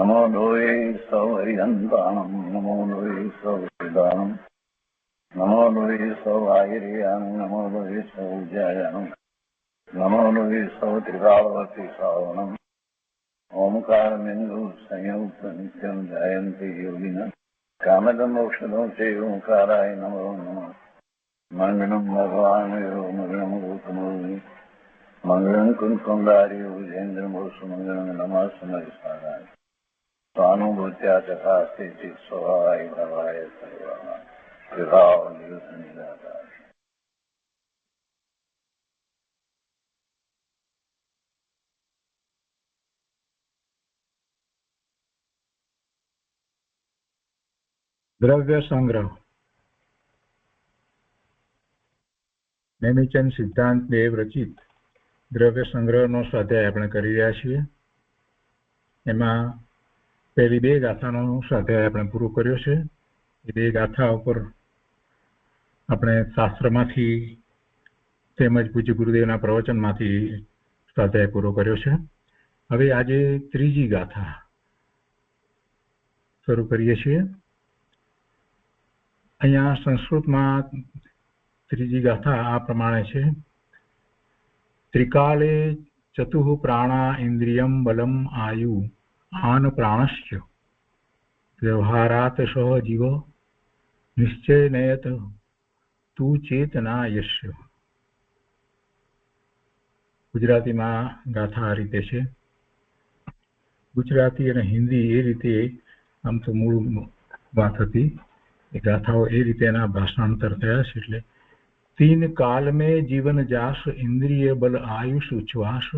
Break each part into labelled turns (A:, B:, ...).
A: નમો લોહી સૌહરિહંતાણમ નમો લોહી સૌહૃદાનમ નમો લોહી સૌઆયર્યાન નમો લોહી સૌજ્યાયાન નમો લોહી સૌત્રિકાળવતી શ્રાવણમ ઓમકારમિંદુ સંયુક્ત નિત્યમ જયંતી યોગિન કામદમ ઔષધો છે ઓંકારાય નમો નમઃ મંગળમ ભગવાન મંગળમ ગૌતમોની મંગળમ કુંકુંડારી વિજેન્દ્રમોસુ મંગળમ નમઃ સમયસારાય स्वानुभूत्या तथा स्थिति स्वभावाय भवाय सर्वः विभाव निरुद्ध निराकार।
B: દ્રવ્ય સંગ્રહ નેમિચંદ સિદ્ધાંત દેવ રચિત દ્રવ્ય સંગ્રહનો સ્વાધ્યાય આપણે કરી રહ્યા છીએ. એમાં પહેલી બે ગાથાનો સ્વાધ્યાય આપણે પૂરો કર્યો છે. એ બે ગાથા ઉપર આપણે શાસ્ત્રમાંથી તેમજ પૂજ્ય ગુરુદેવના પ્રવચનમાંથી સ્વાધ્યાય પૂરો કર્યો છે. હવે આજે ત્રીજી ગાથા શરૂ કરીએ છીએ. અહીંયા સંસ્કૃતમાં ત્રીજી ગાથા આ પ્રમાણે છે. ત્રિકાલે ચતુઃ પ્રાણા ઇન્દ્રિયમ બલમ આયુ આન પ્રાણશ્ચ વ્યવહારાત સહ જીવ નિશ્ચયનયત તું ચેતના યશ્ય. ગુજરાતીમાં ગાથા આ રીતે છે. ગુજરાતી અને હિન્દી એ રીતે આમ તો મૂળ વાત હતી. એ ગાથાઓ એ રીતે એના ભાષાંતર થયા છે. એટલે तीन काल में जीवन जास इंद्रिय बल आयुष उच्छ्वास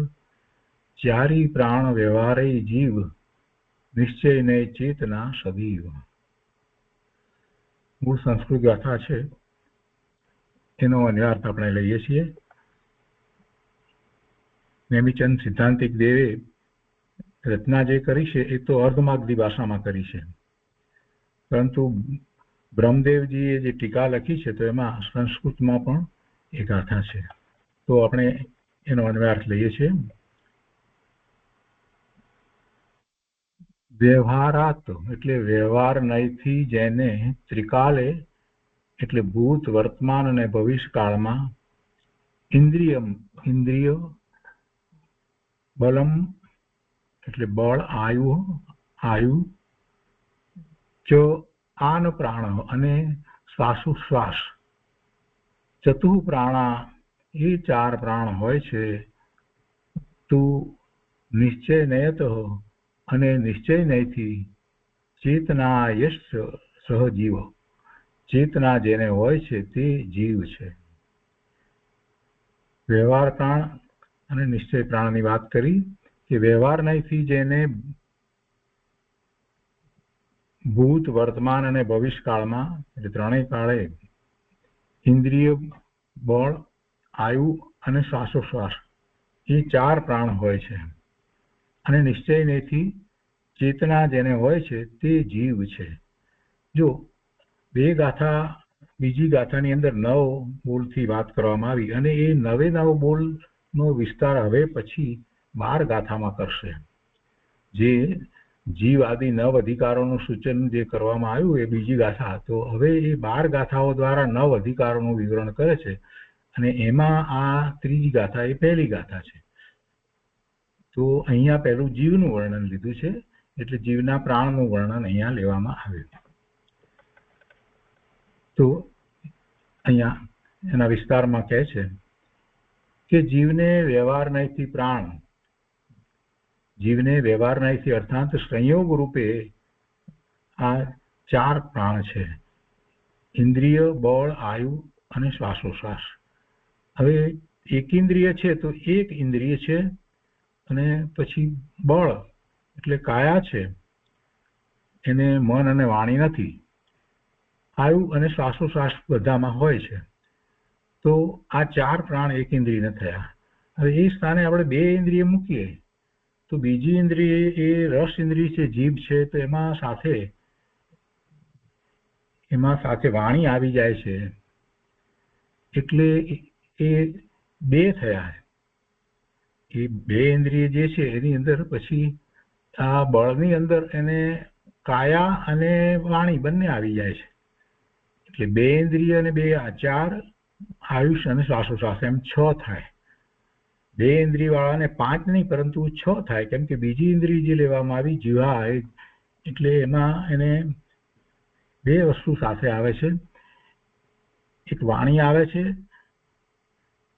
B: चारी प्राण व्यवहारे जीव निश्चय ने चेतना सदीव. મૂળ સંસ્કૃત ગાથા છે. એનો અન્વયાર્થ આપણે લઈએ છીએ. નેમિચંદ સિદ્ધાંતિક દેવે રચના જે કરી છે એ તો અર્ધમાગધી ભાષામાં કરી છે, પરંતુ બ્રહ્મદેવજીએ જે ટીકા લખી છે તો એમાં સંસ્કૃતમાં પણ એ ગાથા છે. તો આપણે એનો અન્વયાર્થ લઈએ છીએ. વ્યવહારાત એટલે વ્યવહાર નયથી જેને ત્રિકાલે એટલે ભૂત વર્તમાન અને ભવિષ્યકાળમાં ઇન્દ્રિય બલમ એટલે બળ આયુ ચ આન પ્રાણ અને શ્વાસોશ્વાસ ચતુઃ પ્રાણા એ ચાર પ્રાણ હોય છે. તું નિશ્ચય નયત અને નિશ્ચય નયથી ચેતના યશ સહજીવ ચેતના જેને હોય છે તે જીવ છે. વ્યવહાર પ્રાણ અને નિશ્ચય પ્રાણની વાત કરી કે વ્યવહાર નયથી જેને ભૂત વર્તમાન અને ભવિષ્યકાળમાં એટલે ત્રણેય કાળે ઇન્દ્રિય બળ આયુ અને શ્વાસોશ્વાસ એ ચાર પ્રાણ હોય છે. અને નિશ્ચયથી ચેતના જેને હોય છે તે જીવ છે. જો બે ગાથા બીજી ગાથાની અંદર 9 બોલથી વાત કરવામાં આવી અને એ 9 બોલનો વિસ્તાર હવે પછી 12 ગાથામાં કરશે. જે જીવ આદિ 9 અધિકારોનું સૂચન જે કરવામાં આવ્યું એ બીજી ગાથા, તો હવે એ 12 ગાથાઓ દ્વારા 9 અધિકારોનું વિવરણ કરે છે. અને એમાં આ ત્રીજી ગાથા એ પહેલી ગાથા છે. તો અહીંયા પહેલું જીવનું વર્ણન લીધું છે, એટલે જીવના પ્રાણનું વર્ણન અહીંયા લેવામાં આવ્યું. તો અહીંયા એના વિસ્તારમાં કહે છે કે જીવને વ્યવહાર નયથી પ્રાણ, જીવને વ્યવહાર નયથી અર્થાત સંયોગ રૂપે આ ચાર પ્રાણ છે: ઇન્દ્રિય, બળ, આયુ અને શ્વાસોશ્વાસ. હવે એક ઇન્દ્રિય છે તો એક ઇન્દ્રિય છે, અને પછી બળ એટલે કાયા છે, એને મન અને વાણી નથી. આયુ અને શ્વાસોશ્વાસ બધામાં હોય છે. તો આ ચાર પ્રાણ એક ઇન્દ્રિયને થયા. હવે એ સ્થાને આપણે બે ઇન્દ્રિય મૂકીએ તો બીજી ઇન્દ્રિય એ રસ ઇન્દ્રિય છે, જીભ છે, તો એમાં સાથે વાણી આવી જાય છે. એટલે એ બે થયા. એ બે ઇન્દ્રિય જે છે એની અંદર પછી આ બળની અંદર એને કાયા અને વાણી બંને આવી જાય છે. એટલે 2 ઇન્દ્રિય અને 2 આચાર, આયુષ અને શ્વાસોશ્વાસ એમ 6 થાય. 2 ઇન્દ્રિય વાળાને 5 નહીં પરંતુ 6 થાય, કેમ કે બીજી ઇન્દ્રિય જે લેવામાં આવી જીવા, એટલે એમાં એને 2 વસ્તુ સાથે આવે છે. એક વાણી આવે છે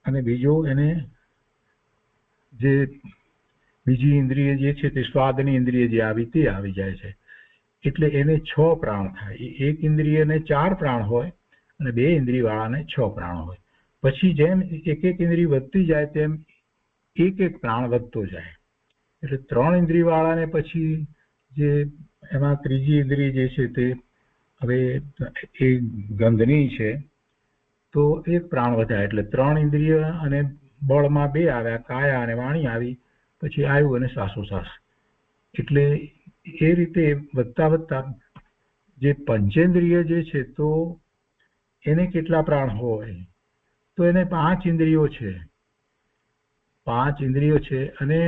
B: અને બીજો એને જે બીજી ઇન્દ્રિય જે છે તે સ્વાદની ઇન્દ્રિય જે આવી તે આવી જાય છે. એટલે એને 6 પ્રાણ થાય. એક ઇન્દ્રિયને 4 પ્રાણ હોય અને 2 ઇન્દ્રિય વાળાને 6 પ્રાણ હોય. પછી જેમ એક ઇન્દ્રિય વધતી જાય તેમ એક પ્રાણ વધતો જાય. એટલે 3 ઇન્દ્રિય વાળાને પછી જે એમાં ત્રીજી ઇન્દ્રિય જે છે તે હવે એ ગંધની છે તો 1 પ્રાણ વધાય. એટલે 3 ઇન્દ્રિય અને બળમાં 2 આવ્યા, કાયા અને વાણી આવી, પછી આયુ અને શ્વાસોશ્વાસ. એટલે એ રીતે વધતા વધતા જે પંચેન્દ્રિય જે છે તો એને કેટલા પ્રાણ હોય તો એને 5 ઇન્દ્રિયો છે. 5 ઇન્દ્રિયો છે અને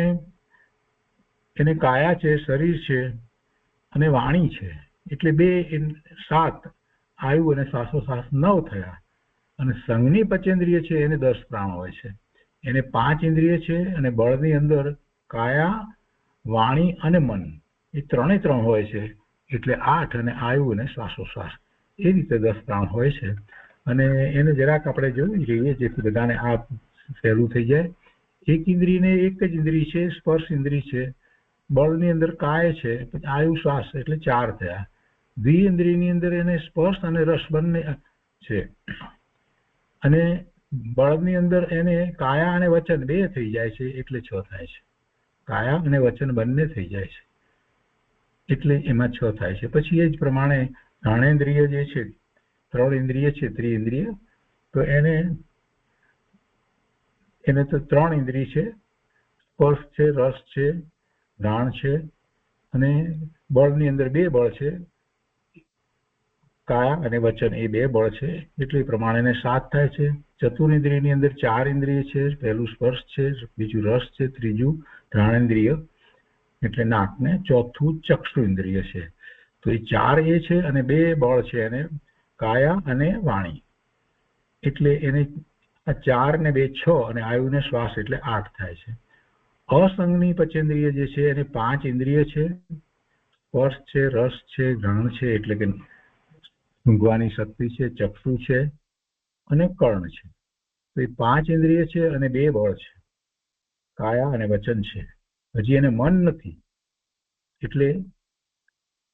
B: એને કાયા છે, શરીર છે અને વાણી છે. એટલે 2 7, આયુ અને શ્વાસોશ્વાસ 9 થયા. અને સંઘની પંચેન્દ્રિય છે એને 10 પ્રાણ હોય છે. એને 5 ઇન્દ્રિય છે અને બળની અંદર કાયા, વાણી અને મન એ 3 હોય છે. એટલે 8 અને આયુ અને શ્વાસોશ્વાસ એ રીતે 10 પ્રાણ હોય છે. અને એને જરાક આપણે જોઈ રહીએ જેથી બધાને આ સહેલું થઈ જાય. એક ઇન્દ્રિયને એક જ ઇન્દ્રિય છે, સ્પર્શ ઇન્દ્રિય છે. બળની અંદર કાય છે, આયુ શ્વાસ એટલે 4 થયા. દ્વિઇન્દ્રિયની અંદર એને સ્પર્શ અને રસ બંને છે. અને બળની અંદર એને કાયા અને વચન 2 થઈ જાય છે એટલે 6 થાય છે. કાયા અને વચન બંને થઈ જાય છે એટલે એમાં 6 થાય છે. પછી એ જ પ્રમાણે ઘાણેન્દ્રિય જે છે, 3 ઇન્દ્રિય છે, ત્રિઇન્દ્રિય, તો એને તો 3 ઇન્દ્રિય છે, સ્પર્શ છે, રસ છે, ઘ્રાણ છે. અને બળની અંદર 2 બળ છે, કાયા અને વચન એ 2 બળ છે. એટલે એ પ્રમાણે 7 થાય છે. ચતુરિન્દ્રિયની અંદર 4 ઇન્દ્રિય છે. પહેલું સ્પર્શ છે, બીજું રસ છે, ત્રીજું ઘ્રાણેન્દ્રિય એટલે નાકને, ચોથું ચક્ષુ ઇન્દ્રિય છે. તો એ 4 એ છે અને 2 બળ છે એને કાયા અને વાણી. એટલે એને આ 4 ને 2 6 અને આયુ ને શ્વાસ એટલે 8 થાય છે. અસંગની પંચેન્દ્રિય જે છે એને 5 ઇન્દ્રિય છે, સ્પર્શ છે, રસ છે, ઘ્રાણ છે એટલે કે ઊંઘવાની શક્તિ છે, ચક્ષુ છે અને કર્ણ છે. તો એ 5 ઇન્દ્રિય છે અને 2 બળ છે, કાયા અને વચન છે. હજી એને મન નથી એટલે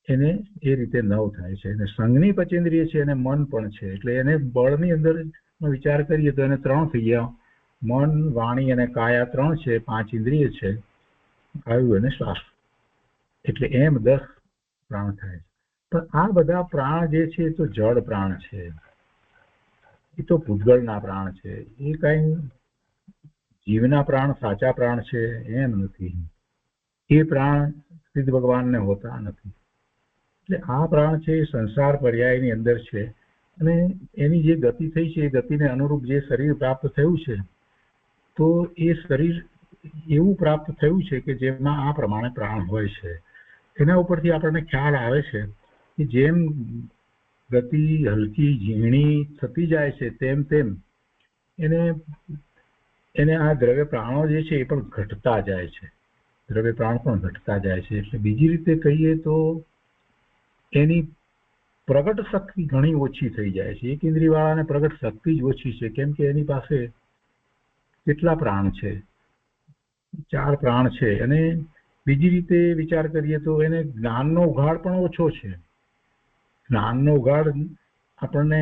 B: એને એ રીતે 9 થાય છે. અને સંઘની પંચેન્દ્રિય છે એને મન પણ છે. એટલે એને બળની અંદર વિચાર કરીએ તો એને 3 થઈ ગયા. મન, વાણી અને કાયા 3 છે, 5 ઇન્દ્રિય છે, આયુ અને શ્વાસ. એટલે એમ 10 પ્રાણ થાય છે. પણ આ બધા પ્રાણ જે છે તો જળ પ્રાણ છે, એ તો ભૂતગળના પ્રાણ છે. એ કઈ જીવના પ્રાણ સાચા પ્રાણ છે એમ નથી. એ પ્રાણ સિદ્ધ ભગવાનને હોતા નથી. એટલે આ પ્રાણ છે એ સંસાર પર્યાયની અંદર છે. અને એની જે ગતિ થઈ છે એ ગતિને અનુરૂપ જે શરીર પ્રાપ્ત થયું છે તો એ શરીર એવું પ્રાપ્ત થયું છે કે જેમાં આ પ્રમાણે પ્રાણ હોય છે. એના ઉપરથી આપણને ખ્યાલ આવે છે કે જેમ ગતિ હલકી ઝીણી થતી જાય છે તેમ તેમ એને આ દ્રવ્ય પ્રાણો જે છે એ પણ ઘટતા જાય છે. દ્રવ્ય પ્રાણ પણ ઘટતા જાય છે. એટલે બીજી રીતે કહીએ તો એની પ્રગટ શક્તિ ઘણી ઓછી થઈ જાય છે. એક ઇન્દ્રિય વાળાને પ્રગટ શક્તિ જ ઓછી છે, કેમ કે એની પાસે કેટલા પ્રાણ છે, 4 પ્રાણ છે. અને બીજી રીતે વિચાર કરીએ તો એને જ્ઞાનનો ઉઘાડ પણ ઓછો છે. જ્ઞાનનો ઉઘાડ આપણને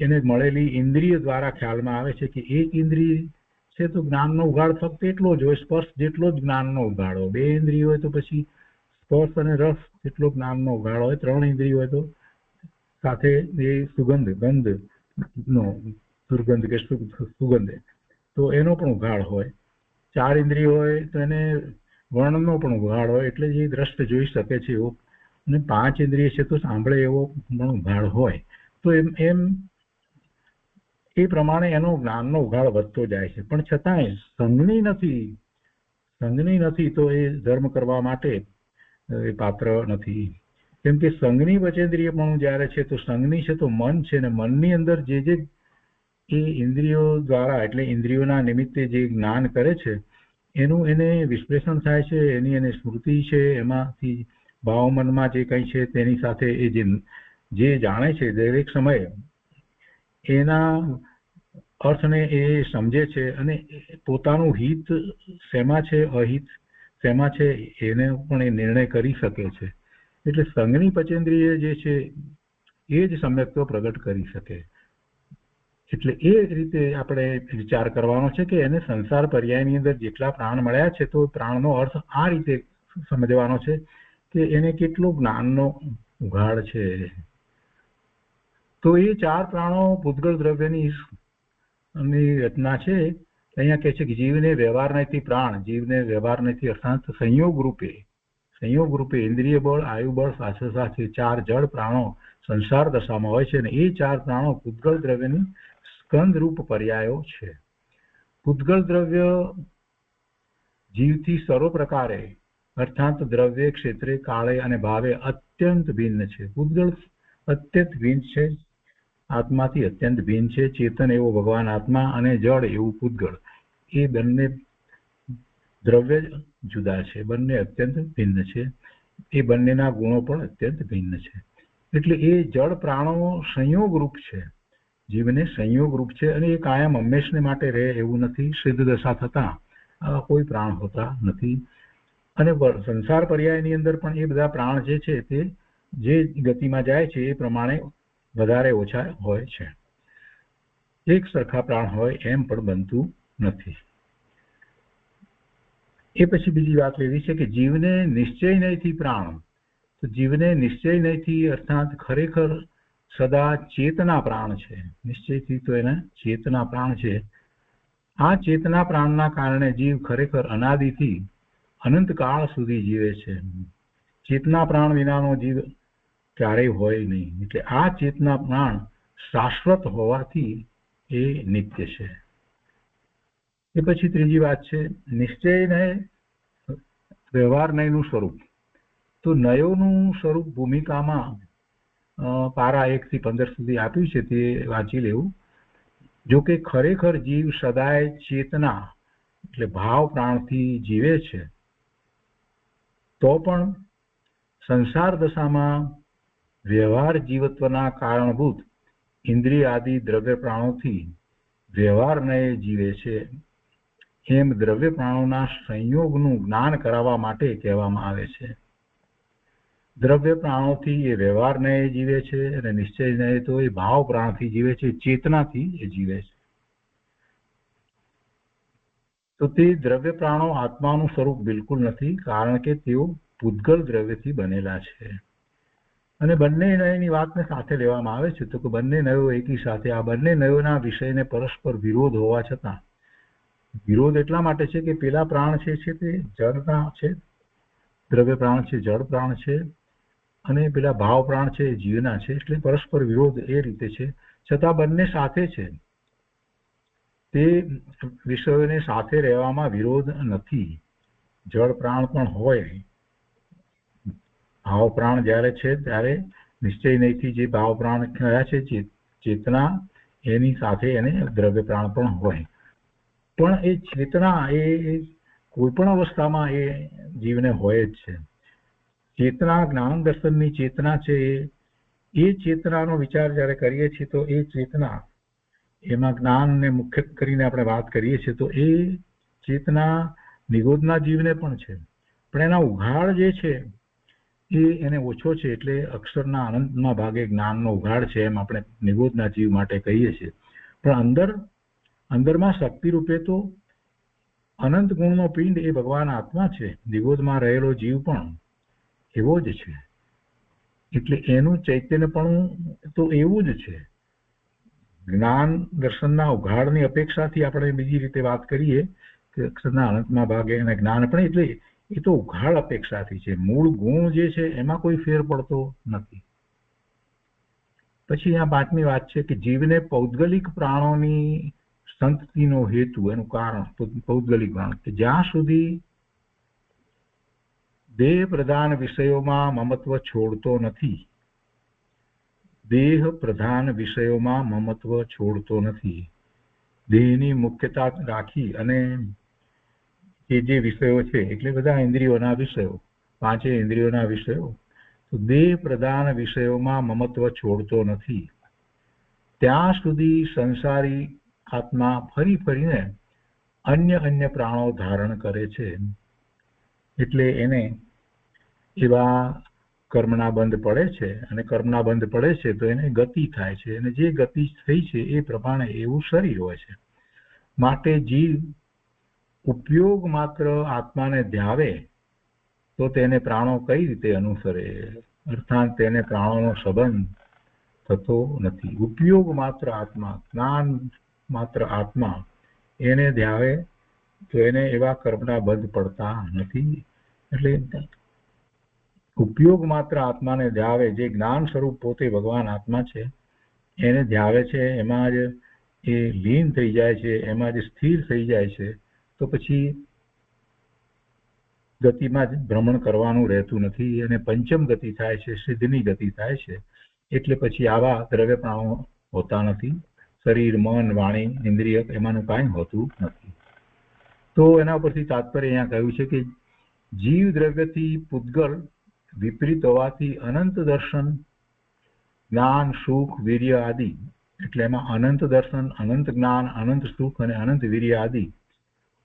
B: એને મળેલી ઇન્દ્રિય દ્વારા ખ્યાલમાં આવે છે કે એક ઇન્દ્રિય છે તો જ્ઞાનનો ઉઘાડ ફક્ત એટલો જ હોય, સ્પર્શ જેટલો જ જ્ઞાનનો ઉઘાડ હોય. 2 ઇન્દ્રિય હોય તો પછી સ્પર્શ અને રસ જેટલો જ્ઞાનનો ઉઘાડ હોય. 3 ઇન્દ્રિય હોય તો સાથે એ સુગંધ, ગંધ નો દુર્ગંધ કે સુગંધ તો એનો પણ ઉઘાડ હોય. 4 ઇન્દ્રિય હોય તો એને વર્ણનો પણ ઉઘાડ હોય, એટલે એ દ્રષ્ટ જોઈ શકે છે એવો. અને 5 ઇન્દ્રિય છે તો સાંભળે એવો પણ ઉઘાડ હોય. તો એમ એ પ્રમાણે એનો જ્ઞાનનો ઉઘાડ વધતો જાય છે. પણ છતાંય સંઘની નથી તો એ ધર્મ કરવા માટે એ પાત્ર નથી. કેમ કે સંઘની પંચેન્દ્રિયપણું જ્યારે છે તો સંઘની છે તો મન છે, ને મનની અંદર જે એ ઇન્દ્રિયો દ્વારા એટલે ઇન્દ્રિયોના નિમિત્તે જે જ્ઞાન કરે છે એનું એને વિશ્લેષણ થાય છે, એની એને સ્મૃતિ છે, એમાંથી ભાવ મનમાં જે કંઈ છે તેની સાથે એ જે જાણે છે દરેક સમયે એના અર્થને એ સમજે છે અને પોતાનું હિત શેમાં છે અહિત શેમાં છે એને પણ એ નિર્ણય કરી શકે છે. એટલે સંઘની પંચેન્દ્રિય જે છે એ જ સમ્યક્ત્વ પ્રગટ કરી શકે. એટલે એ રીતે આપણે વિચાર કરવાનો છે કે એને સંસાર પર્યાયની અંદર જેટલા પ્રાણ મળ્યા છે તો પ્રાણનો અર્થ આ રીતે સમજવાનો છે કે એને કેટલો જ્ઞાનનો ઉઘાડ છે. તો એ 4 પ્રાણો પૂતગળ દ્રવ્યની રચના છે. અહીંયા કહે છે કે જીવને વ્યવહાર નથી પ્રાણ, જીવને વ્યવહાર નથી અર્થાત સંયોગ રૂપે ઇન્દ્રિય બળ, આયુ બળ, શ્વાસોશ્વાસ એ 4 જળ પ્રાણો સંસાર દશામાં હોય છે અને એ 4 પ્રાણો પૂતગળ દ્રવ્યની સ્કંદ રૂપ પર્યાયો છે. પૂતગળ દ્રવ્ય જીવથી સર્વ પ્રકારે અર્થાત દ્રવ્ય, ક્ષેત્રે, કાળે અને ભાવે અત્યંત ભિન્ન છે. પૂતગળ અત્યંત ભિન્ન છે, આત્માથી અત્યંત ભિન્ન છે. ચેતન એવો ભગવાન આત્મા અને જળ એવું પૂતગળ, એ બંને દ્રવ્ય જુદા છે, બંને અત્યંત ભિન્ન છે. એ બંનેના ગુણો પણ અત્યંત ભિન્ન છે. એટલે એ જળ પ્રાણો સંયોગ રૂપ છે, જીવને સંયોગ રૂપ છે અને એ કાયમ હંમેશને માટે રહે એવું નથી. સિદ્ધ દશા થતા કોઈ પ્રાણ હોતા નથી. અને સંસાર પર્યાયની અંદર પણ એ બધા પ્રાણ જે છે તે જે ગતિમાં જાય છે એ પ્રમાણે વધારે ઓછા હોય છે. એક સરખા પ્રાણ હોય એમ પણ બનતું નથી. એ પછી બીજી વાત એવી છે કે જીવને નિશ્ચય નહીંથી પ્રાણ, તો જીવને નિશ્ચય નહીંથી અર્થાત ખરેખર સદા ચેતના પ્રાણ છે. નિશ્ચયથી તો એના ચેતના પ્રાણ છે. આ ચેતના પ્રાણના કારણે જીવ ખરેખર અનાદિથી અનંત કાળ સુધી જીવે છે. ચેતના પ્રાણ વિનાનો જીવ ક્યારેય હોય નહીં. એટલે આ ચેતના પ્રાણ શાશ્વત હોવાથી એ નિત્ય છે. એ પછી ત્રીજી વાત છે નિશ્ચય નય વ્યવહાર નયનું સ્વરૂપ. તો નયોનું સ્વરૂપ ભૂમિકામાં પારા 1 થી 15 સુધી આપ્યું છે, તે વાંચી લેવું. જો કે ખરેખર જીવ સદાય ચેતના એટલે ભાવ પ્રાણથી જીવે છે, તો પણ સંસાર દશામાં વ્યવહાર જીવત્વના કારણભૂત ઇન્દ્રિય આદિ દ્રવ્ય પ્રાણોથી વ્યવહાર નય જીવે છે. એમ દ્રવ્ય પ્રાણોના સંયોગનું જ્ઞાન કરાવવા માટે કહેવામાં આવે છે. દ્રવ્ય પ્રાણોથી એ વ્યવહાર નય જીવે છે અને નિશ્ચય નય તો એ ભાવ પ્રાણથી જીવે છે, ચેતનાથી એ જીવે છે. તો તે દ્રવ્ય પ્રાણો આત્માનું સ્વરૂપ બિલકુલ નથી, કારણ કે તેઓ પૂતગળ દ્રવ્યથી બનેલા છે. અને બંને નયની વાતને સાથે લેવામાં આવે છે. તો કે બંને નયો એકી સાથે, આ બંને નયોના વિષયને પરસ્પર વિરોધ હોવા છતાં, વિરોધ એટલા માટે છે કે પેલા પ્રાણ છે તે જળના છે, દ્રવ્ય પ્રાણ છે જળ પ્રાણ છે, અને પેલા ભાવ પ્રાણ છે એ જીવના છે. એટલે પરસ્પર વિરોધ એ રીતે છે, છતાં બંને સાથે છે. તે વિષયોને સાથે રહેવામાં વિરોધ નથી. જળ પ્રાણ પણ હોય, ભાવ પ્રાણ જ્યારે છે ત્યારે નિશ્ચય નહીંથી જે ભાવ પ્રાણ થયા છે ચેતના, એની સાથે એને દ્રવ્ય પ્રાણ પણ હોય. પણ એ ચેતના એ કોઈ પણ અવસ્થામાં એ જીવને હોય જ છે. ચેતના જ્ઞાન દર્શનની ચેતના છે, એ ચેતનાનો વિચાર જ્યારે કરીએ છીએ તો એ ચેતના, એમાં જ્ઞાનને મુખ્ય કરીને આપણે વાત કરીએ છીએ તો એ ચેતના નિગોદના જીવને પણ છે, પણ એના ઉઘાડ જે છે એ એને ઓછો છે. એટલે અક્ષરના અનંતના ભાગે જ્ઞાનનો ઉઘાડ છે એમ આપણે નિગોદના જીવ માટે કહીએ છીએ. પણ અંદરમાં શક્તિ રૂપે તો અનંત ગુણનો પિંડ એ ભગવાન આત્મા છે. નિગોદમાં રહેલો જીવ પણ એવો જ છે. એટલે એનું ચૈતન્ય પણ તો એવું જ છે. જ્ઞાન દર્શનના ઉઘાડની અપેક્ષાથી આપણે બીજી રીતે વાત કરીએ કે અક્ષરના અનંતમાં ભાગે અને જ્ઞાન પણ, એટલે એ તો ઉઘાડ અપેક્ષાથી છે. મૂળ ગુણ જે છે એમાં કોઈ ફેર પડતો નથી. પછી આ 5મી વાત છે કે જીવને પૌદ્ગલિક પ્રાણોની સંતતિનો હેતુ, એનું કારણ પૌદ્ગલિક પ્રાણ, કે જ્યાં સુધી દેહ પ્રધાન વિષયોમાં મમત્વ છોડતો નથી. દેહ પ્રધાન વિષયોમાં મમત્વ છોડતો નથી. દેહની મુખ્યતા રાખી અને જે વિષયો છે એટલે બધા ઇન્દ્રિયોના વિષયો, પાંચેય ઇન્દ્રિયોના વિષયો, તો દેહ પ્રધાન વિષયોમાં મમત્વ છોડતો નથી. ત્યાં સુધી સંસારી આત્મા ફરી ફરીને અન્ય પ્રાણો ધારણ કરે છે. એટલે એને એવા કર્મના બંધ પડે છે, અને કર્મના બંધ પડે છે તો એને ગતિ થાય છે, અને જે ગતિ થઈ છે એ પ્રમાણે એવું શરીર હોય છે. માટે જીવ ઉપયોગ માત્ર આત્માને ધ્યાવે તો તેને પ્રાણો કઈ રીતે અનુસરે? અર્થાત તેને પ્રાણોનો સંબંધ થતો નથી. ઉપયોગ માત્ર આત્મા, જ્ઞાન માત્ર આત્મા એને ધ્યાવે તો એને એવા કર્મના બંધ પડતા નથી. એટલે ઉપયોગ માત્ર આત્માને ધ્યાવે, જે જ્ઞાન સ્વરૂપ પોતે ભગવાન આત્મા છે એને ધ્યાવે છે, એમાં જ એ લીન થઈ જાય છે, એમાં જ સ્થિર થઈ જાય છે, તો પછી ગતિમાં જ ભ્રમણ કરવાનું રહેતું નથી, અને પંચમ ગતિ થાય છે, સિદ્ધની ગતિ થાય છે. એટલે પછી આવા દ્રવ્ય પ્રાણો હોતા નથી. શરીર, મન, વાણી, ઇન્દ્રિય એમાંનું કાંઈ હોતું નથી. તો એના ઉપરથી તાત્પર્ય અહીંયા કહ્યું છે કે જીવ દ્રવ્યથી પૂતગલ વિપરીત હોવાથી અનંત દર્શન, જ્ઞાન, સુખ, વીર્ય આદિ, એટલે એમાં અનંત દર્શન, અનંત જ્ઞાન, અનંત સુખ અને અનંત વીર્ય આદિ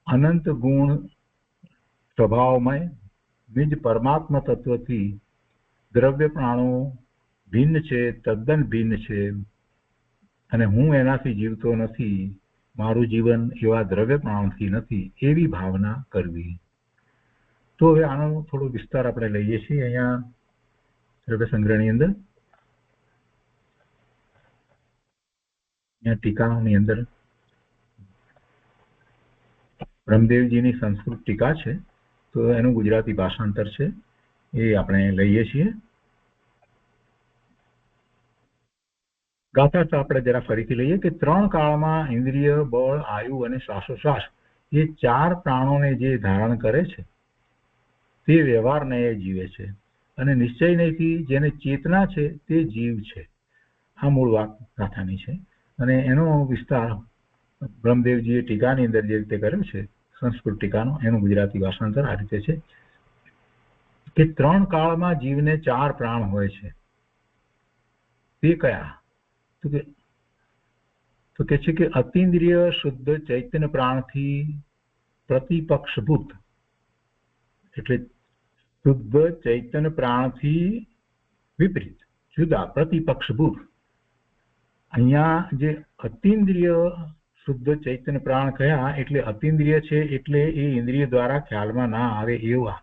B: અનંત ગુણ સ્વભાવમય નિજ પરમાત્મા તત્વથી દ્રવ્ય પ્રાણો ભિન્ન છે, તદ્દન ભિન્ન છે, અને હું એનાથી જીવતો નથી, મારું જીવન એવા દ્રવ્ય પ્રાણોથી નથી, એવી ભાવના કરવી. તો હવે આનો થોડો વિસ્તાર આપણે લઈએ છીએ અહીંયા દ્રવ્ય સંગ્રહની અંદર. અહીંયા ટીકાની અંદર બ્રહ્મદેવજીની સંસ્કૃત ટીકા છે, તો એનું ગુજરાતી ભાષાંતર છે, એ આપણે લઈએ છીએ. ગાથા આપણે જરા ફરીથી લઈએ કે ત્રણ કાળમાં ઇન્દ્રિય, બળ, આયુ અને શ્વાસોશ્વાસ એ ચાર પ્રાણોને જે ધારણ કરે છે તે વ્યવહારને એ જીવે છે, અને નિશ્ચય નહીંથી જેને ચેતના છે તે જીવ છે. આ મૂળ વાત ગાથાની છે, અને એનો વિસ્તાર બ્રહ્મદેવજીએ ટીકાની અંદર જે રીતે કર્યો છે સંસ્કૃત ટીકાનો, એનું ગુજરાતી ભાષાંતર આ રીતે છે કે ત્રણ કાળમાં જીવને ચાર પ્રાણ હોય છે. તે કયા? તો કે છે કે અતિન્દ્રિય શુદ્ધ ચૈતન્ય પ્રાણથી પ્રતિપક્ષભૂત, એટલે શુદ્ધ ચૈતન્ય પ્રાણથી વિપરીત, જુદા, પ્રતિપક્ષભૂત. અહીંયા જે અતિન્દ્રિય શુદ્ધ ચૈતન્ય પ્રાણ કયા, એટલે અતિન્દ્રિય છે એટલે એ ઇન્દ્રિય દ્વારા ખ્યાલમાં ના આવે એવા,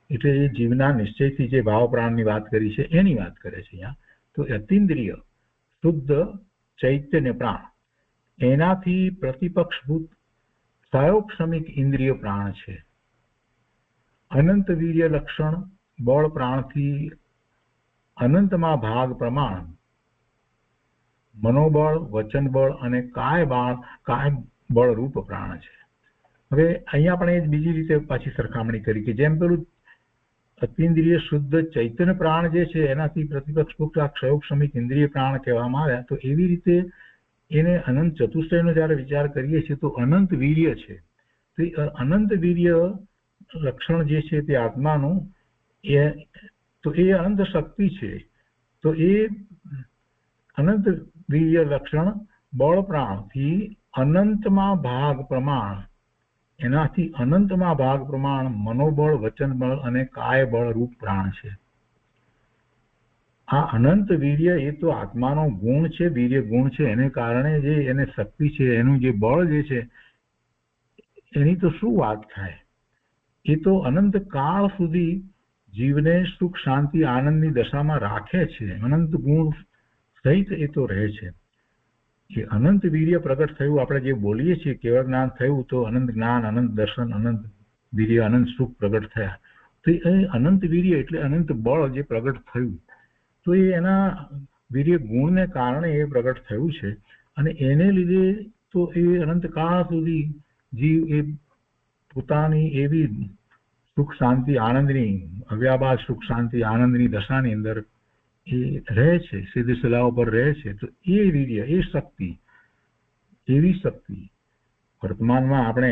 B: એટલે એ જીવના નિશ્ચયથી જે ભાવ પ્રાણની વાત કરી છે એની વાત કરે છે અહીંયા. તો અતિન્દ્રિય શુદ્ધ ચૈતન્ય પ્રાણ એનાથી પ્રતિપક્ષભૂત સાયોક્ષમિક ઇન્દ્રિય પ્રાણ છે. અનંત વીર્ય લક્ષણ બળ પ્રાણથી અનંતમાં ભાગ પ્રમાણ મનોબળ, વચન બળ અને કાય બળ રૂપ પ્રાણ છે. હવે અહીંયા આપણે બીજી રીતે પાછી સરખામણી કરી કે જેમ પેલું અતિન્દ્રિય શુદ્ધ ચૈતન્ય પ્રાણ જે છે એનાથી પ્રતિપક્ષભૂત ક્ષયોક્ષમિક ઇન્દ્રિય પ્રાણ કહેવામાં આવ્યા, તો એવી રીતે એને અનંત ચતુષ્ટયનો જયારે વિચાર કરીએ છીએ તો અનંત વીર્ય છે. તો અનંત વીર્ય લક્ષણ જે છે તે આત્માનું તો એ અનંત શક્તિ છે. તો એ અનંત વીર્ય લક્ષણ બળ પ્રાણથી અનંતમાં ભાગ પ્રમાણ, એનાથી અનંતમાં ભાગ પ્રમાણ મનોબળ, વચન બળ અને કાય બળ રૂપ પ્રાણ છે. આ અનંત વીર્ય એ તો આત્માનો ગુણ છે, વીર્ય ગુણ છે, એને કારણે જે એને શક્તિ છે, એનું જે બળ જે છે એની તો શું વાત થાય. એ તો અનંત કાળ સુધી જીવને સુખ, શાંતિ, આનંદની દશામાં રાખે છે, અનંત ગુણ સહિત એ તો રહે છે. એ અનંત વીર્ય પ્રગટ થયું, આપણે જે બોલીએ છીએ કેવળ જ્ઞાન થયું, તો અનંત જ્ઞાન, અનંત દર્શન, અનંત વીર્ય, અનંત સુખ પ્રગટ થયા. તો એ અનંત વીર્ય એટલે અનંત બળ જે પ્રગટ થયું, તો એ એના વીર્ય ગુણને કારણે એ પ્રગટ થયું છે, અને એને લીધે તો એ અનંત કાળ સુધી જીવ એ પોતાની એવી સુખ શાંતિ આનંદની અવ્યાબાદ સુખ શાંતિ આનંદની દશાની અંદર એ રહે છે, સીધી સલાહ ઉપર રહે છે. તો એ વીર્ય, એ શક્તિ, એવી શક્તિ વર્તમાનમાં આપણે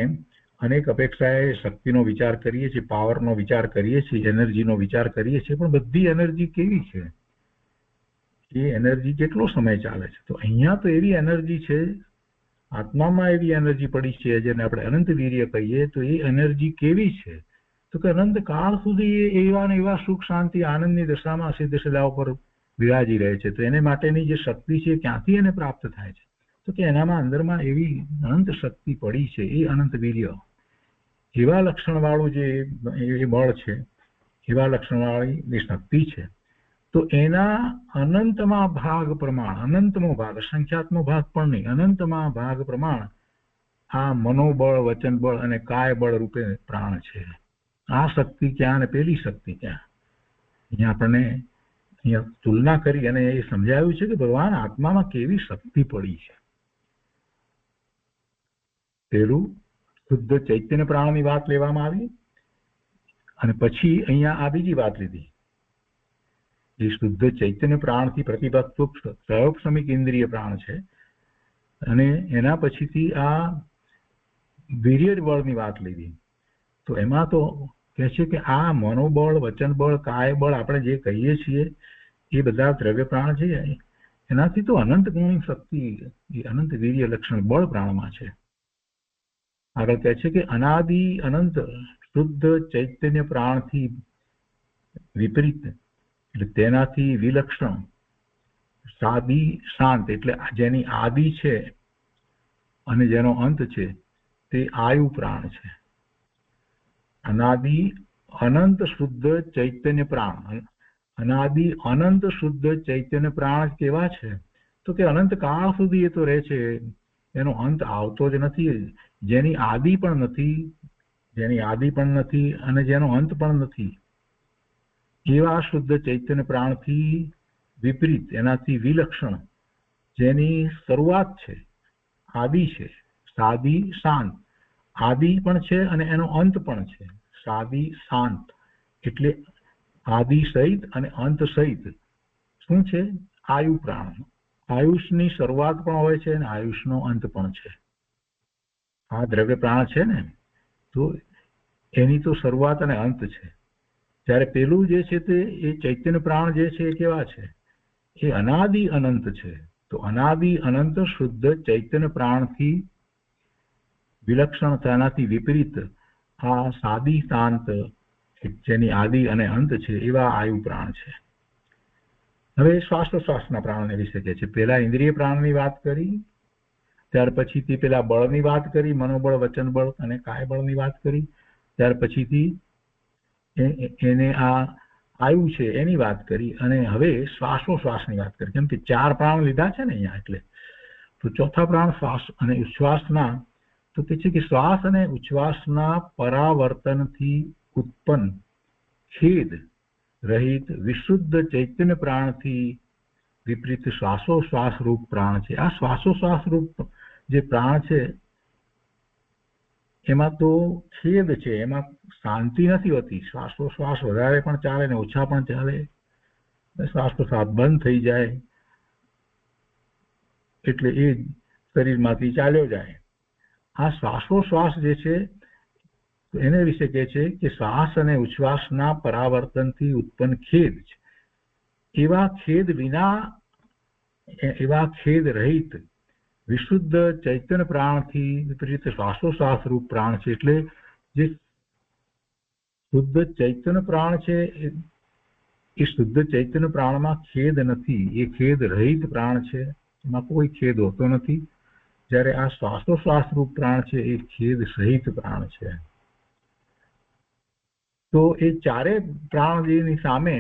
B: અનેક અપેક્ષાએ શક્તિનો વિચાર કરીએ છીએ, પાવરનો વિચાર કરીએ છીએ, એનર્જીનો વિચાર કરીએ છીએ, પણ બધી એનર્જી કેવી છે? એ એનર્જી કેટલો સમય ચાલે છે? તો અહીંયા તો એવી એનર્જી છે, આત્મામાં એવી એનર્જી પડી છે જેને આપણે અનંત વીર્ય કહીએ. તો એ એનર્જી કેવી છે? તો કે અનંત કાળ સુધી એવા ને એવા સુખ શાંતિ આનંદની દશામાં સિદ્ધ સલાહ ઉપર વિરાજી રહે છે. તો એને માટેની જે શક્તિ છે ક્યાંથી એને પ્રાપ્ત થાય છે? તો કે એનામાં અંદરમાં એવી અનંત શક્તિ પડી છે, એ અનંત વીર્ય, એવા લક્ષણવાળું જે એ બળ છે, એવા લક્ષણવાળી જે શક્તિ છે. તો એના અનંતમાં ભાગ પ્રમાણ, અનંતમો ભાગ, સંખ્યાત્મક ભાગ પણ નહીં, અનંતમાં ભાગ પ્રમાણ આ મનોબળ, વચન બળ અને કાય બળ રૂપે પ્રાણ છે. આ શક્તિ ક્યાં ને પેલી શક્તિ ક્યાં? અહીંયા આપણને અહીંયા તુલના કરી અને એ સમજાવ્યું છે કે ભગવાન આત્મામાં કેવી શક્તિ પડી છે. પેલું શુદ્ધ ચૈતન્ય પ્રાણની વાત લેવામાં આવી અને પછી અહીંયા આ બીજી વાત લીધી. જે શુદ્ધ ચૈતન્ય પ્રાણથી પ્રતિભક્ત સયોપસમિક ઇન્દ્રિય પ્રાણ છે અને એના પછીથી આ વીર્ય બળની વાત લીધી. તો એમાં તો કહે છે કે આ મનોબળ, વચન બળ, કાય બળ આપણે જે કહીએ છીએ એ બધા દ્રવ્ય પ્રાણ છે, એનાથી તો અનંત ગુણી શક્તિ, એ અનંત વીર્ય લક્ષણ બળ પ્રાણમાં છે. આગળ કહે છે કે અનાદિ અનંત શુદ્ધ ચૈતન્ય પ્રાણથી વિપરીત, એટલે તેનાથી વિલક્ષણ સાદી શાંત, એટલે જેની આદિ છે અને જેનો અંત છે તે આયુ પ્રાણ છે. અનાદિ અનંત શુદ્ધ ચૈતન્ય પ્રાણ, અનાદિ અનંત શુદ્ધ ચૈતન્ય પ્રાણ કેવા છે? તો કે અનંત કાળ સુધી એ તો રહે છે, એનો અંત આવતો જ નથી, જેની આદિ પણ નથી, જેની આદિ પણ નથી અને જેનો અંત પણ નથી. એવા શુદ્ધ ચૈતન્ય પ્રાણથી વિપરીત, એનાથી વિલક્ષણ, જેની શરૂઆત છે, આદિ છે, સાદી શાંત, આદિ પણ છે અને એનો અંત પણ છે. સાદી શાંત એટલે આદિ સહિત અને અંત સહિત શું છે? આયુ પ્રાણ. આયુષની શરૂઆત પણ હોય છે અને આયુષનો અંત પણ છે. આ દ્રવ્ય પ્રાણ છે ને, તો એની તો શરૂઆત અને અંત છે. જ્યારે પેલું જે છે તે એ ચૈતન્ય પ્રાણ જે છે એ કેવા છે? એ અનાદિ અનંત છે. તો અનાદિ અનંત શુદ્ધ ચૈતન્ય પ્રાણથી વિલક્ષણ, તેનાથી વિપરીત આ સાદી શાંત, જેની આદિ અને અંત છે, એવા આયુ પ્રાણ છે. હવે શ્વાસોશ્વાસના પ્રાણને વિશે કહે છે. પેલા ઇન્દ્રિય પ્રાણની વાત કરી, ત્યાર પછીથી પેલા બળની વાત કરી, મનોબળ, વચન બળ અને કાય બળની વાત કરી, ત્યાર પછીથી એને આ આયુ છે એની વાત કરી અને હવે શ્વાસોશ્વાસની વાત કરી. કેમ કે 4 પ્રાણ લીધા છે ને અહીંયા, એટલે તો ચોથા પ્રાણ શ્વાસ અને ઉચ્છ્વાસના, તો કે છે કે શ્વાસ અને ઉચ્છ્વાસના પરાવર્તનથી ઉત્પન્ન ખેદ રહિત વિશુદ્ધ ચૈતન્ય પ્રાણથી વિપરીત શ્વાસોશ્વાસ રૂપ પ્રાણ છે. આ શ્વાસોશ્વાસ રૂપ જે પ્રાણ છે એમાં તો ખેદ છે, એમાં શાંતિ નથી હોતી. શ્વાસોશ્વાસ વધારે પણ ચાલે ને ઓછા પણ ચાલે, શ્વાસોશ્વાસ બંધ થઈ જાય એટલે એ શરીરમાંથી ચાલ્યો જાય. આ શ્વાસોશ્વાસ જે છે એને વિશે કહે છે કે શ્વાસ અને ઉચ્છ્વાસના પરાવર્તનથી ઉત્પન્ન ખેદ છે. એવા ખેદ વિના, એવા ખેદ રહિત વિશુદ્ધ ચૈતન્ય પ્રાણથી વિપરીત શ્વાસોશ્વાસ રૂપ પ્રાણ છે. એટલે જે શુદ્ધ ચૈતન્ય પ્રાણ છે એ શુદ્ધ ચૈતન્ય પ્રાણમાં ખેદ નથી, એ ખેદ રહિત પ્રાણ છે, એમાં કોઈ ખેદ હોતો નથી. જ્યારે આ શ્વાસોશ્વાસ રૂપ પ્રાણ છે એ ખેદ સહિત પ્રાણ છે. તો એ ચારે પ્રાણની સામે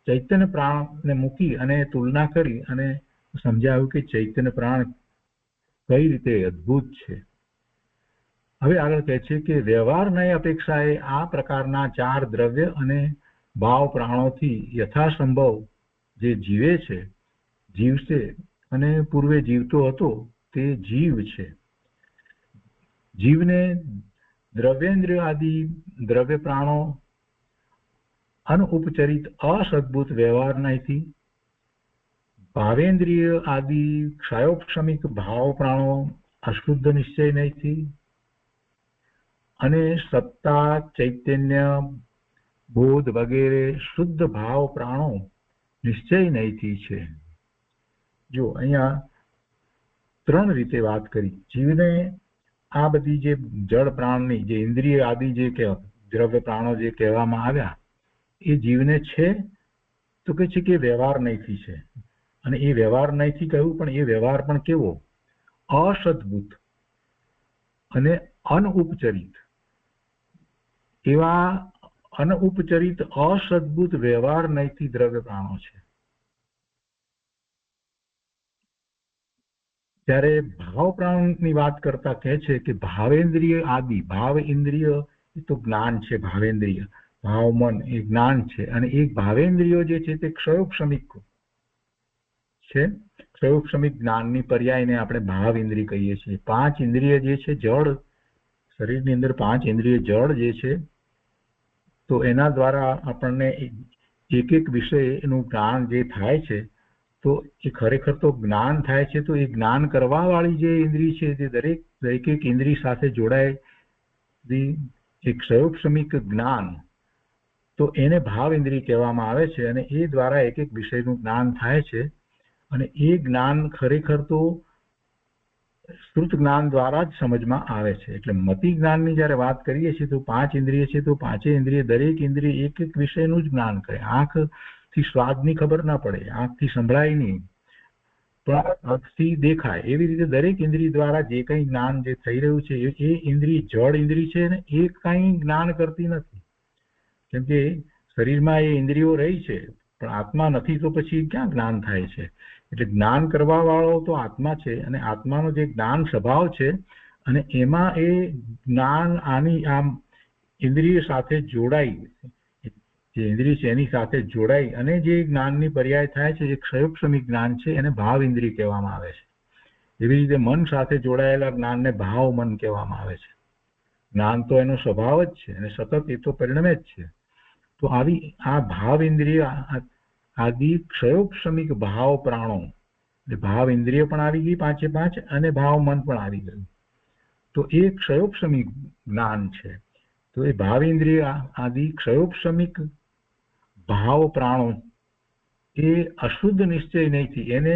B: ચૈતન્ય પ્રાણને મૂકી અને તુલના કરી અને સમજાવ્યું કે ચૈતન્ય પ્રાણ કઈ રીતે અદ્ભુત છે. હવે આગળ કહે છે કે વ્યવહારની અપેક્ષાએ આ પ્રકારના 4 દ્રવ્ય અને ભાવ પ્રાણોથી યથાસંભવ જે જીવે છે, જીવશે અને પૂર્વે જીવતો હતો તે જીવ છે. જીવને દ્રવ્યેન્દ્રિય આદિ દ્રવ્ય પ્રાણો અનઉપચરિત અસદભૂત વ્યવહાર નહીંથી, ભાવેન્દ્રિય આદિ ક્ષયોક્ષમિક ભાવ પ્રાણો અશુદ્ધ નિશ્ચય નહીંથી, અને સત્તા ચૈતન્ય બોધ વગેરે શુદ્ધ ભાવ પ્રાણો નિશ્ચય નહીંથી છે. જો અહીંયા 3 રીતે વાત કરી. જીવને આ બધી જે જળ પ્રાણની જે ઇન્દ્રિય આદિ જે દ્રવ્ય પ્રાણો જે કહેવામાં આવ્યા એ જીવને છે તો કે છે કે વ્યવહાર નહીંથી છે. અને એ વ્યવહાર નહીંથી કહ્યું, પણ એ વ્યવહાર પણ કેવો? અસદભૂત અને અનઉપચરિત. એવા અનઉપચરિત અસદભૂત વ્યવહાર નહીંથી દ્રવ્ય પ્રાણો છે. ત્યારે ભાવ પ્રાણની વાત કરતા કહે છે કે ભાવેન્દ્રિય આદિ, ભાવ ઇન્દ્રિય એ તો જ્ઞાન છે, ભાવેન્દ્રિય ભાવ મન એ જ્ઞાન છે, અને એક ભાવેન્દ્રિયો જે છે તે ક્ષયોક્ષમિક છે. ક્ષયોક્ષમિક જ્ઞાનની પર્યાયને આપણે ભાવ ઇન્દ્રિય કહીએ છીએ. 5 ઇન્દ્રિય જે છે જળ, શરીરની અંદર 5 ઇન્દ્રિય જળ જે છે, તો એના દ્વારા આપણને એક એક વિષયનું જ્ઞાન જે થાય છે, તો એ ખરેખર તો જ્ઞાન થાય છે. તો એ જ્ઞાન કરવા વાળી જે ઇન્દ્રિય છે તે દરેક એક ઇન્દ્રિય સાથે જોડાયેલી એક ક્ષયોક્ષમિક જ્ઞાન, તો એને ભાવ ઇન્દ્રિય કહેવામાં આવે છે. અને એ દ્વારા એક એક વિષયનું જ્ઞાન થાય છે. અને એ જ્ઞાન ખરેખર તો શ્રુત જ્ઞાન દ્વારા જ સમજમાં આવે છે. એટલે મતિ જ્ઞાનની જ્યારે વાત કરીએ છીએ તો 5 ઇન્દ્રિય છે, તો 5 ઇન્દ્રિય દરેક ઇન્દ્રિય એક એક વિષયનું જ જ્ઞાન કરે. આંખથી સ્વાદની ખબર ના પડે, આંખથી સંભળાય નહીં, પણ આંખથી દેખાય. એવી રીતે દરેક ઇન્દ્રિય દ્વારા જે કંઈ જ્ઞાન જે થઈ રહ્યું છે એ ઇન્દ્રિય જળ ઇન્દ્રિય છે ને એ કંઈ જ્ઞાન કરતી નથી. કેમ કે શરીરમાં એ ઇન્દ્રિયો રહી છે, પણ આત્મા નથી, તો પછી ક્યાં જ્ઞાન થાય છે? એટલે જ્ઞાન કરવા વાળો તો આત્મા છે, અને આત્માનો જે જ્ઞાન સ્વભાવ છે, અને એમાં એ જ્ઞાન આની આમ ઇન્દ્રિય સાથે જોડાઈ, જે ઇન્દ્રિય છે એની સાથે જોડાઈ અને જે જ્ઞાનની પર્યાય થાય છે, જે ક્ષયોક્ષમિક જ્ઞાન છે, એને ભાવ ઇન્દ્રિય કહેવામાં આવે છે. એવી રીતે મન સાથે જોડાયેલા જ્ઞાનને ભાવ મન કહેવામાં આવે છે. જ્ઞાન તો એનો સ્વભાવ જ છે, અને સતત એ તો પરિણમે જ છે. તો આવી આ ભાવ ઇન્દ્રિય આદિ ક્ષયોક્ષમિક ભાવ પ્રાણો, એટલે ભાવ ઇન્દ્રિય પણ આવી ગઈ 5 અને ભાવ મન પણ આવી ગયું. તો એ ક્ષયોક્ષમિક જ્ઞાન છે. તો એ ભાવ ઇન્દ્રિય આદિ ક્ષયોક્ષમિક ભાવ પ્રાણો એ અશુદ્ધ નિશ્ચય નહીંથી, એને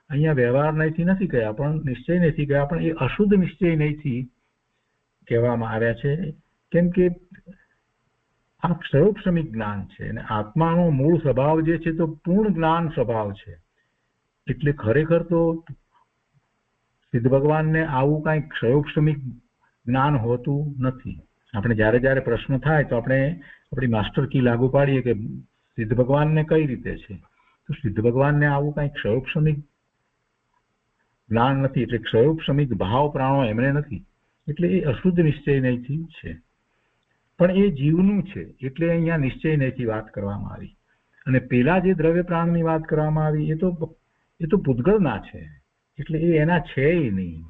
B: અહીંયા વ્યવહાર નહીંથી નથી કહ્યા, પણ નિશ્ચય નથી કહ્યા, પણ એ અશુદ્ધ નિશ્ચય નહીંથી કહેવામાં આવ્યા છે. કેમ કે આ ક્ષયોક્ષમિક જ્ઞાન છે, અને આત્માનો મૂળ સ્વભાવ જે છે તો પૂર્ણ જ્ઞાન સ્વભાવ છે. એટલે ખરેખર તો સિદ્ધ ભગવાનને આવું કાંઈ ક્ષયોક્ષમિક જ્ઞાન હોતું નથી. આપણે જ્યારે જ્યારે પ્રશ્ન થાય તો આપણે આપણી માસ્ટર કી લાગુ પાડીએ કે સિદ્ધ ભગવાનને કઈ રીતે છે, તો સિદ્ધ ભગવાનને આવું કાંઈ ક્ષયોક્ષમિક જ્ઞાન નથી. એટલે ક્ષયોક્ષમિક ભાવ પ્રાણો એમને નથી, એટલે એ અશુદ્ધ નિશ્ચય નહીંથી છે. પણ એ જીવનું છે, એટલે અહીંયા નિશ્ચય નહીંથી વાત કરવામાં આવી. અને પેલા જે દ્રવ્ય પ્રાણની વાત કરવામાં આવી એ તો પૂતગળના છે, એટલે એ એના છે નહીં.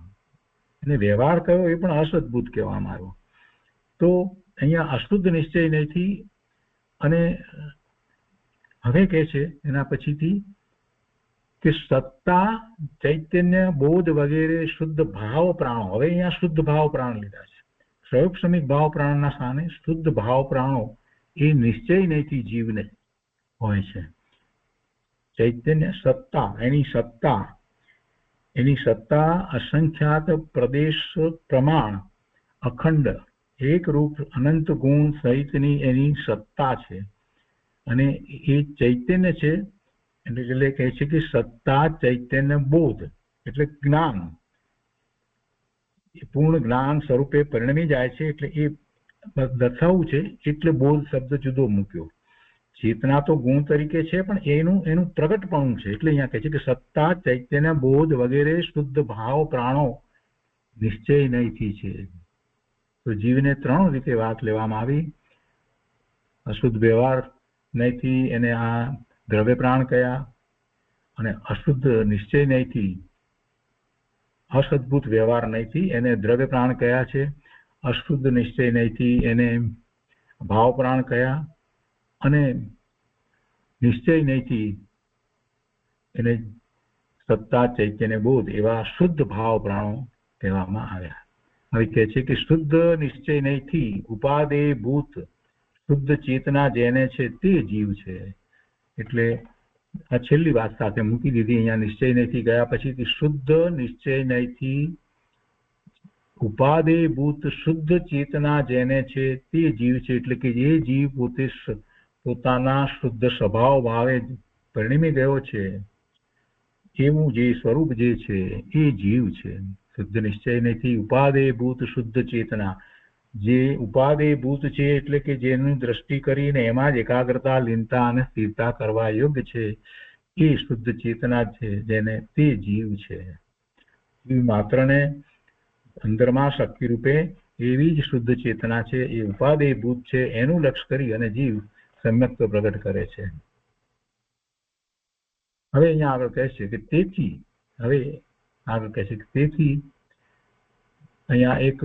B: અને વ્યવહાર કયો એ પણ અસદભૂત કહેવામાં આવ્યો. તો અહીંયા અશુદ્ધ નિશ્ચય નહીંથી. અને હવે કહે છે એના પછીથી કે સત્તા ચૈતન્ય બોધ વગેરે શુદ્ધ ભાવ પ્રાણો. હવે અહીંયા શુદ્ધ ભાવ પ્રાણ લીધા છે. ક્ષયોક્ષમિક ભાવ પ્રાણના સ્થાને શુદ્ધ ભાવ પ્રાણો એ નિશ્ચય નહીંથી જીવને હોય છે. ચૈતન્ય સત્તા, એની સત્તા અસંખ્યાત પ્રદેશ પ્રમાણ અખંડ એકરૂપ અનંત ગુણ સહિતની એની સત્તા છે. અને એ ચૈતન્ય છે, એટલે કહે છે કે સત્તા ચૈતન્ય બોધ એટલે જ્ઞાન, એ પૂર્ણ જ્ઞાન સ્વરૂપે પરિણમી જાય છે. એટલે એ દર્શાવવું છે, એટલે બોધ શબ્દ જુદો મૂક્યો. ચેતના તો ગુણ તરીકે છે, પણ એનું પ્રગટપણું છે. એટલે અહીંયા કહે છે કે સત્તા ચૈતન્ય બોધ વગેરે શુદ્ધ ભાવ પ્રાણો નિશ્ચય નહીંથી છે. તો જીવને 3 રીતે વાત લેવામાં આવી. અશુદ્ધ વ્યવહાર નહીંથી એને આ દ્રવ્ય પ્રાણ કયા, અને અશુદ્ધ નિશ્ચય નહીંથી અસદભૂત વ્યવહાર નહીંથી એને દ્રવ્ય પ્રાણ કયા છે. અશુદ્ધ નિશ્ચય નહીંથી એને ભાવ પ્રાણ કયા, અને નિશ્ચય નહીંથી એને સત્તા ચૈતન્ય બોધ એવા શુદ્ધ ભાવ પ્રાણો કહેવામાં આવ્યા. હવે કહે છે કે શુદ્ધ નિશ્ચય નહીંથી ઉપાદેય ભૂત શુદ્ધ ચેતના જેને છે તે જીવ છે. એટલે આ છેલ્લી વાત સાથે મૂકી દીધી. અહીંયા નિશ્ચય નહીંથી ગયા પછી શુદ્ધ નિશ્ચય નહીંથી ઉપાદેય ભૂત શુદ્ધ ચેતના જેને છે તે જીવ છે. એટલે કે જે જીવ પોતે પોતાના શુદ્ધ સ્વભાવ ભાવે પરિણમી ગયો છે એવું જે સ્વરૂપ જે છે એ જીવ છે. શુદ્ધ નિશ્ચય નહીંથી ઉપાદેય ભૂત શુદ્ધ ચેતના, જે ઉપાદેય ભૂત છે એટલે કે જેની દ્રષ્ટિ કરીને એમાં જ એકાગ્રતા લીનતા અને સ્થિરતા કરવા યોગ્ય છે એ શુદ્ધ ચેતના છે જેને તે જીવ છે. જીવ માત્રને અંદરમાં શક્તિ રૂપે એવી જ શુદ્ધ ચેતના છે, એ ઉપાદેય ભૂત છે એનું લક્ષ્ય કરી અને જીવ સમ્યક્ત પ્રગટ કરે છે. હવે અહીંયા આગળ કહે છે કે તેથી, હવે આગળ કહે છે કે તેથી અહીંયા એક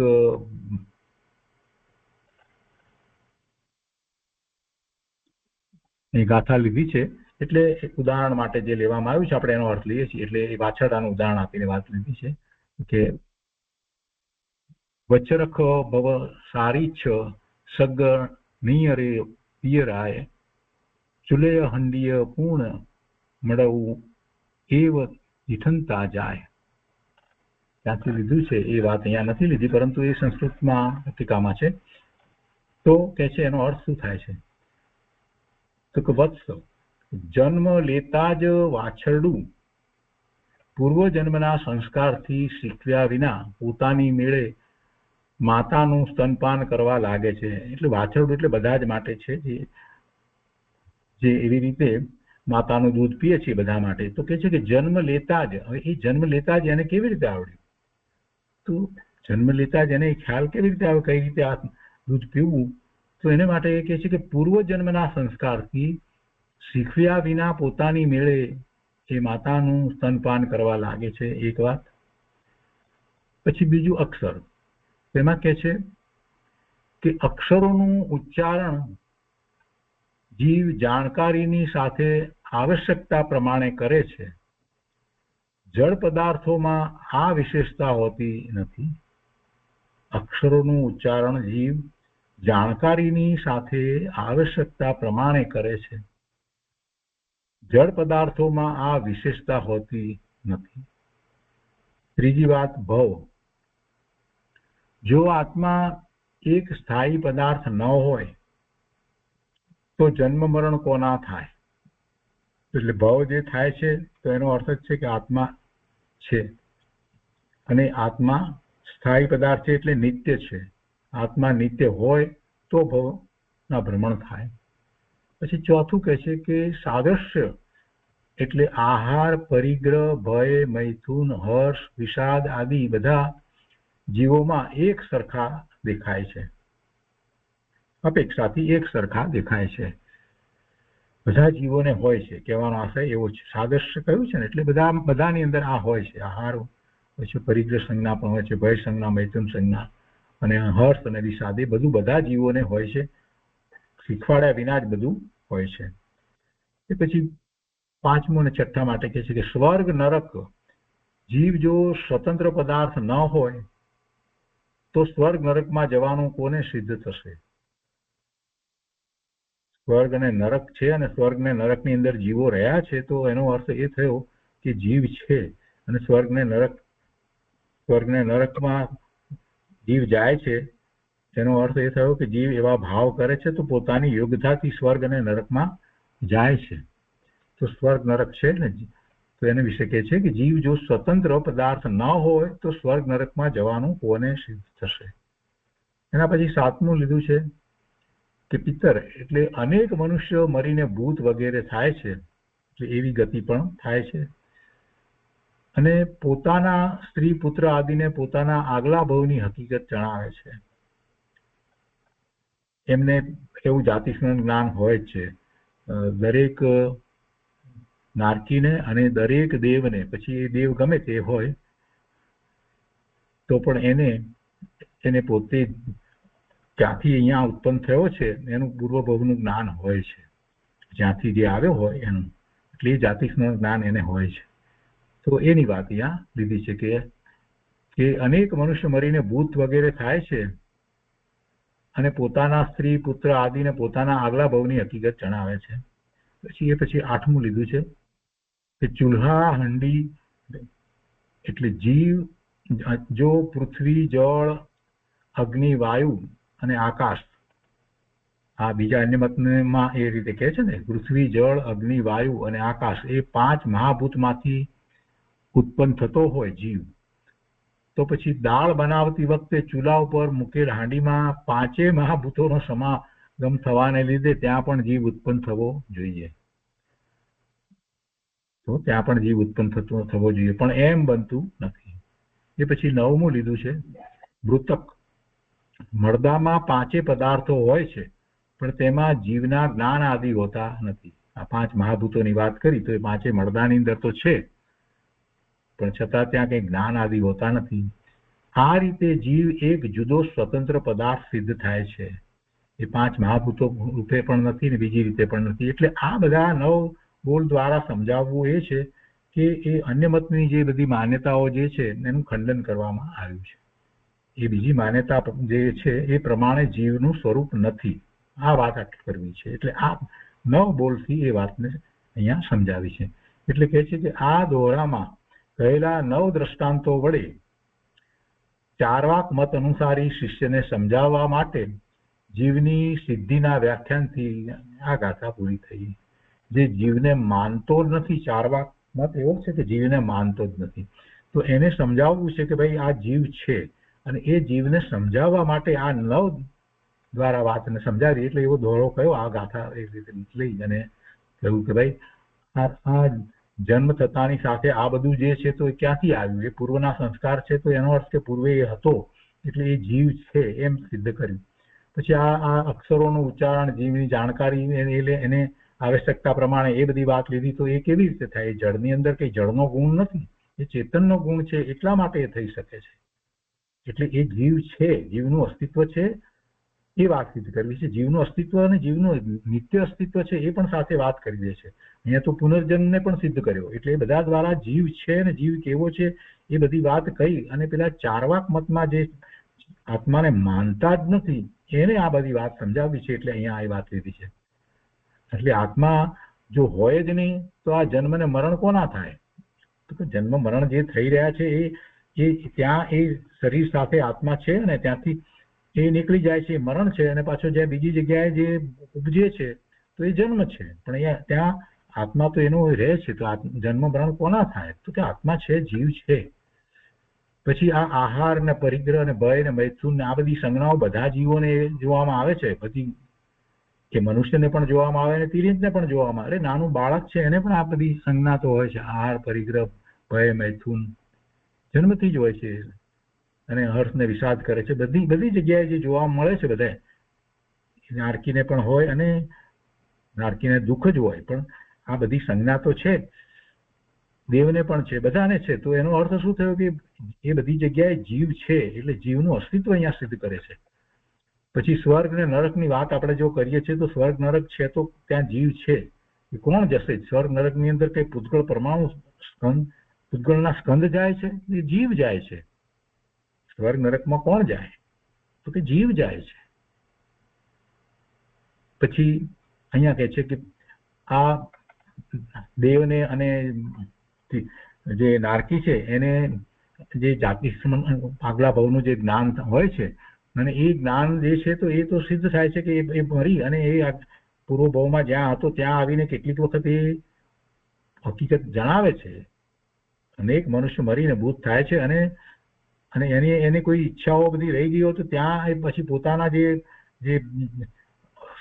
B: ગાથા લીધી છે. એટલે એક ઉદાહરણ માટે જે લેવામાં આવ્યું છે આપણે એનો અર્થ લઈએ છીએ. એટલે એ વાછરડાનું ઉદાહરણ આપીને વાત લીધી છે કે વચરખ ભવ સારી છ સગ નિયરે પિયરાય ચુલેય હંડીય પૂર્ણ મળવું એવ ઈઠનતા જાય. ત્યાંથી લીધું છે એ વાત અહીંયા નથી લીધી, પરંતુ એ સંસ્કૃતમાં ટીકામાં છે. તો કે છે એનો અર્થ શું થાય છે? તો કે વત્સ જન્મ લેતા જ વાછરડું પૂર્વજન્મના સંસ્કારથી શીખવ્યા વિના પોતાની મેળે માતાનું સ્તનપાન કરવા લાગે છે. એટલે વાછરડું એટલે બધા જ માટે છે, જે એવી રીતે માતાનું દૂધ પીએ છે બધા માટે. તો કે છે કે જન્મ લેતા જ, હવે એ જન્મ લેતા જ એને કેવી રીતે આવડ્યું? તો જન્મ લેતા જ એને ખ્યાલ કેવી રીતે આવે કઈ રીતે આ દૂધ પીવું? તો એને માટે એ કહે છે કે પૂર્વજન્મના સંસ્કારથી શીખવ્યા વિના પોતાની મેળે એ માતાનું સ્તનપાન કરવા લાગે છે, એક વાત. પછી બીજું અક્ષર, તેમાં કહે છે કે અક્ષરોનું ઉચ્ચારણ જીવ જાણકારીની સાથે આવશ્યકતા પ્રમાણે કરે છે. જળ પદાર્થોમાં આ વિશેષતા હોતી નથી. અક્ષરોનું ઉચ્ચારણ જીવ જાણકારીની સાથે આવશ્યકતા પ્રમાણે કરે છે. જળ પદાર્થોમાં આ વિશેષતા હોતી નથી. ત્રીજી વાત ભવ, જો આત્મા એક સ્થાયી પદાર્થ ન હોય તો જન્મ મરણ કોના થાય? એટલે ભવ જે થાય છે તો એનો અર્થ જ છે કે આત્મા છે, અને આત્મા સ્થાયી પદાર્થ છે એટલે નિત્ય છે. આત્મા નિત્ય હોય તો ભવના ભ્રમણ થાય. પછી ચોથું કહે છે કે સાદૃશ્ય એટલે આહાર, પરિગ્રહ, ભય, મૈથુન, હર્ષ, વિષાદ આદિ બધા જીવોમાં એક સરખા દેખાય છે, અપેક્ષાથી એક સરખા દેખાય છે. બધા જીવોને હોય છે, કહેવાનો આશય એવો છે. સાદૃશ્ય કહ્યું છે ને એટલે બધાની અંદર આ હોય છે. આહાર હોય છે, પરિગ્રહ સંજ્ઞા પણ હોય છે, ભય સંજ્ઞા, મૈથુન સંજ્ઞા અને હર્ષ અને વિષાદ, એ બધું બધા જીવોને હોય છે. શીખવાડ્યા વિના જ બધું હોય છે. એ પછી પાંચમું અને છઠ્ઠા માટે કહે છે કે સ્વર્ગ નરક, જીવ જો સ્વતંત્ર પદાર્થ ન હોય તો સ્વર્ગ નરકમાં જવાનું કોને સિદ્ધ થશે? સ્વર્ગ અને નરક છે અને સ્વર્ગ ને નરકની અંદર જીવો રહ્યા છે, તો એનો અર્થ એ થયો કે જીવ છે અને સ્વર્ગને નરકમાં જીવ જાય છે. એનો અર્થ એ થયો કે જીવ એવા ભાવ કરે છે તો પોતાની યોગ્યતાથી સ્વર્ગ અને નરકમાં જાય છે. તો સ્વર્ગ નરક છે ને, તો એને વિશે કહે છે કે જીવ જો સ્વતંત્ર પદાર્થ ન હોય તો સ્વર્ગ નરકમાં જવાનું કોને સિદ્ધ થશે? એના પછી સાતમું લીધું છે કે પિતર એટલે અનેક મનુષ્યો મરીને ભૂત વગેરે થાય છે, એટલે એવી ગતિ પણ થાય છે. અને પોતાના સ્ત્રી પુત્ર આદિને પોતાના આગલા ભવની હકીકત જણાવે છે. એમને એવું જાતિસ્મરણ જ્ઞાન હોય જ છે. દરેક નારકીને અને દરેક દેવને, પછી એ દેવ ગમે તે હોય તો પણ એને એને પોતે ક્યાંથી અહીંયા ઉત્પન્ન થયો છે એનું પૂર્વભવનું જ્ઞાન હોય છે, જ્યાંથી જે આવ્યો હોય એનું, એટલે એ જાતિનું જ્ઞાન એને હોય છે. તો એની વાત અહીંયા લીધી છે કે અનેક મનુષ્ય મરીને ભૂત વગેરે થાય છે અને પોતાના સ્ત્રી પુત્ર આદિને પોતાના આગલા ભવની હકીકત જણાવે છે. પછી 8મું લીધું છે કે ચૂલ્હા હંડી એટલે જીવ જો પૃથ્વી જળ અગ્નિ વાયુ અને આકાશ, આ બીજા અન્ય મતમાં એ રીતે કહે છે ને, પૃથ્વી જળ અગ્નિ વાયુ અને આકાશ એ 5 મહાભૂતમાંથી ઉત્પન્ન થતો હોય જીવ, તો પછી દાળ બનાવતી વખતે ચૂલા ઉપર મૂકેલ હાંડીમાં 5 મહાભૂતોનો સમાગમ થવાને લીધે ત્યાં પણ જીવ ઉત્પન્ન થવો જોઈએ. તો ત્યાં પણ જીવ ઉત્પન્ન થવો જોઈએ, પણ એમ બનતું નથી. એ પછી 9મું લીધું છે મૃતક. મરદામાં 5 પદાર્થો હોય છે પણ તેમાં જીવના જ્ઞાન આદિ હોતા નથી. આ 5 મહાભૂતોની વાત કરી તો એ 5 મરદાની અંદર તો છે, પણ છતાં ત્યાં કંઈ જ્ઞાન આદિ હોતા નથી. આ રીતે જીવ એક જુદો સ્વતંત્ર પદાર્થ સિદ્ધ થાય છે. એ 5 મહાભૂતો રૂપે પણ નથી ને બીજી રીતે પણ નથી. એટલે આ બધા 9 બોલ દ્વારા સમજાવવું એ છે કે એ અન્ય મતની જે બધી માન્યતાઓ જે છે એનું ખંડન કરવામાં આવ્યું છે. એ બીજી માન્યતા જે છે એ પ્રમાણે જીવનું સ્વરૂપ નથી, આ વાત કરવી છે. એટલે આ 9 બોલથી એ વાતને અહીંયા સમજાવી છે. એટલે કહે છે કે આ દોરામાં કહેલા 9 દ્રષ્ટાંતો વડે ચાર્વાક મત અનુસારી શિષ્યને સમજાવવા માટે જીવની સિદ્ધિના વ્યાખ્યાનથી આ ગાથા પૂરી થઈ. જે જીવને માનતો નથી, ચાર્વાક મત એવો છે કે જીવને માનતો જ નથી, તો એને સમજાવવું છે કે ભાઈ આ જીવ છે, અને એ જીવને સમજાવવા માટે આ 9 દ્વારા વાતને સમજાવી. એટલે એવો દોરો કયો આ ગાથા એ રીતે લઈ અને કહ્યું કે ભાઈ આ જન્મ થતાની સાથે આ બધું જે છે તો એ ક્યાંથી આવ્યું, એ પૂર્વના સંસ્કાર છે, તો એનો અર્થ કે પૂર્વે એ હતો એટલે એ જીવ છે એમ સિદ્ધ કર્યું. પછી આ અક્ષરોનું ઉચ્ચારણ, જીવની જાણકારી, એને આવશ્યકતા પ્રમાણે એ બધી વાત લીધી. તો એ કેવી રીતે થાય? જળની અંદર કઈ જળનો ગુણ નથી, એ ચેતનનો ગુણ છે, એટલા માટે એ થઈ શકે છે. એટલે એ જીવ છે, જીવનું અસ્તિત્વ છે, એ વાત સિદ્ધ કરવી છે. જીવનું અસ્તિત્વ અને જીવનું નિત્ય અસ્તિત્વ છે એ પણ સાથે વાત કરી દે છે. અહીંયા તો પુનર્જન્મને પણ સિદ્ધ કર્યો. એટલે એ બધા દ્વારા જીવ છે અને જીવ કેવો છે એ બધી વાત કહી. અને પેલા ચાર્વાક મતમાં જે આત્માને માનતા જ નથી એને આ બધી વાત સમજાવી છે. એટલે અહીંયા આ વાત લીધી છે. એટલે આત્મા જો હોય જ નહીં તો આ જન્મ ને મરણ કોના થાય? તો જન્મ મરણ જે થઈ રહ્યા છે એ ત્યાં એ શરીર સાથે આત્મા છે અને ત્યાંથી એ નીકળી જાય છે, મરણ છે, અને પાછો જ્યાં બીજી જગ્યાએ જે ઉપજે છે તો એ જન્મ છે. પણ અહીંયા ત્યાં આત્મા તો એનો રહે છે. તો જન્મ મરણ કોના થાય? તો કે આત્મા છે, જીવ છે. પછી આ આહાર ને પરિગ્રહ ને ભય ને મૈથુન ને આ બધી સંજ્ઞાઓ બધા જીવોને જોવામાં આવે છે. બધી કે મનુષ્યને પણ જોવામાં આવે અને તિર્યકને પણ જોવામાં આવે. નાનું બાળક છે એને પણ આ બધી સંજ્ઞા તો હોય છે. આહાર પરિગ્રહ ભય મૈથુન જન્મથી જ હોય છે, અને હર્ષ ને વિષાદ કરે છે. બધી જગ્યાએ જે જોવા મળે છે બધા નારકીને પણ હોય અને નારકીને દુઃખ જ હોય, પણ આ બધી સંજ્ઞા તો છે, દેવને પણ છે, બધાને છે. તો એનો અર્થ શું થયો કે એ બધી જગ્યાએ જીવ છે, એટલે જીવનું અસ્તિત્વ અહીંયા સિદ્ધ કરે છે. પછી સ્વર્ગ ને નરકની વાત આપણે જો કરીએ છીએ તો સ્વર્ગ નરક છે તો ત્યાં જીવ છે. એ કોણ જશે? સ્વર્ગ નરકની અંદર કઈ પૂતગળ પરમાણુ પૂતગળના સ્કંદ જાય છે? એ જીવ જાય છે. સ્વર્ગ નરકમાં કોણ જાય? તો કે જીવ જાય છે. પછી અહીંયા કહે છે કે આ દેવને અને જે નારકી છે એને જે જાતિ આગલા ભાવનું જે જ્ઞાન હોય છે, અને એ જ્ઞાન જે છે તો એ તો સિદ્ધ થાય છે કે એ મરી અને એ પૂર્વ ભાવમાં જ્યાં હતો ત્યાં આવીને કેટલીક વખત એ હકીકત જણાવે છે. અનેક મનુષ્ય મરીને ભૂત થાય છે અને એની કોઈ ઈચ્છાઓ બધી રહી ગઈ હોય તો ત્યાં એ પછી પોતાના જે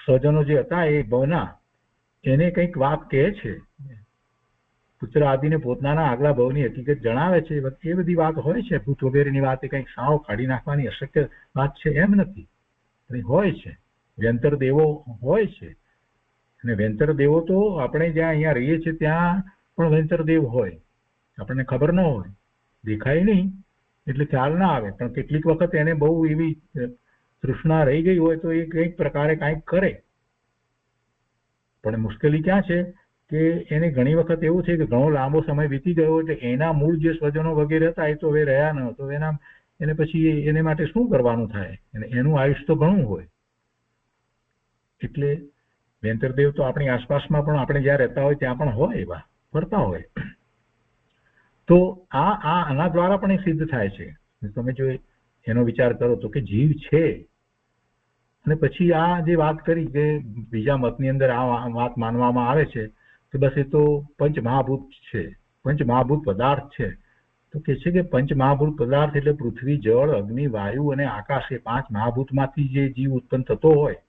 B: સ્વજનો જે હતા એ ભવના એને કંઈક વાત કહે છે, પુત્ર આદિને પોતાના આગલા ભવની હકીકત જણાવે છે. એ બધી વાત હોય છે. ભૂત વગેરેની વાત એ કંઈક સાવ કાઢી નાખવાની અશક્ય વાત છે એમ નથી, હોય છે. વ્યંતર દેવો હોય છે, અને વ્યંતર દેવો તો આપણે જ્યાં અહીંયા રહીએ છીએ ત્યાં પણ વ્યંતર દેવ હોય, આપણને ખબર ન હોય, દેખાય નહીં એટલે ખ્યાલ ના આવે. પણ કેટલીક વખત એને બહુ એવી તૃષ્ણા રહી ગઈ હોય તો એ કંઈક પ્રકારે કંઈક કરે. પણ મુશ્કેલી ક્યાં છે કે એને ઘણી વખત એવું છે કે ઘણો લાંબો સમય વીતી ગયો એટલે એના મૂળ જે સ્વજનો વગેરે હતા એ તો હવે રહ્યા ન, તો એને પછી એને માટે શું કરવાનું થાય, અને એનું આયુષ્ય તો ઘણું હોય. એટલે વેંતરદેવ તો આપણી આસપાસમાં પણ આપણે જ્યાં રહેતા હોય ત્યાં પણ હોય, એવા ફરતા હોય. તો આના દ્વારા પણ એ સિદ્ધ થાય છે. તમે જો એનો વિચાર કરો તો કે જીવ છે, અને પછી આ જે વાત કરી કે બીજા મતની અંદર આ વાત માનવામાં આવે છે કે બસ એ તો પંચમહાભૂત છે, પંચમહાભૂત પદાર્થ છે. તો કે છે કે પંચમહાભૂત પદાર્થ એટલે પૃથ્વી, જળ, અગ્નિ, વાયુ અને આકાશ, એ 5 મહાભૂતમાંથી જે જીવ ઉત્પન્ન થતો હોય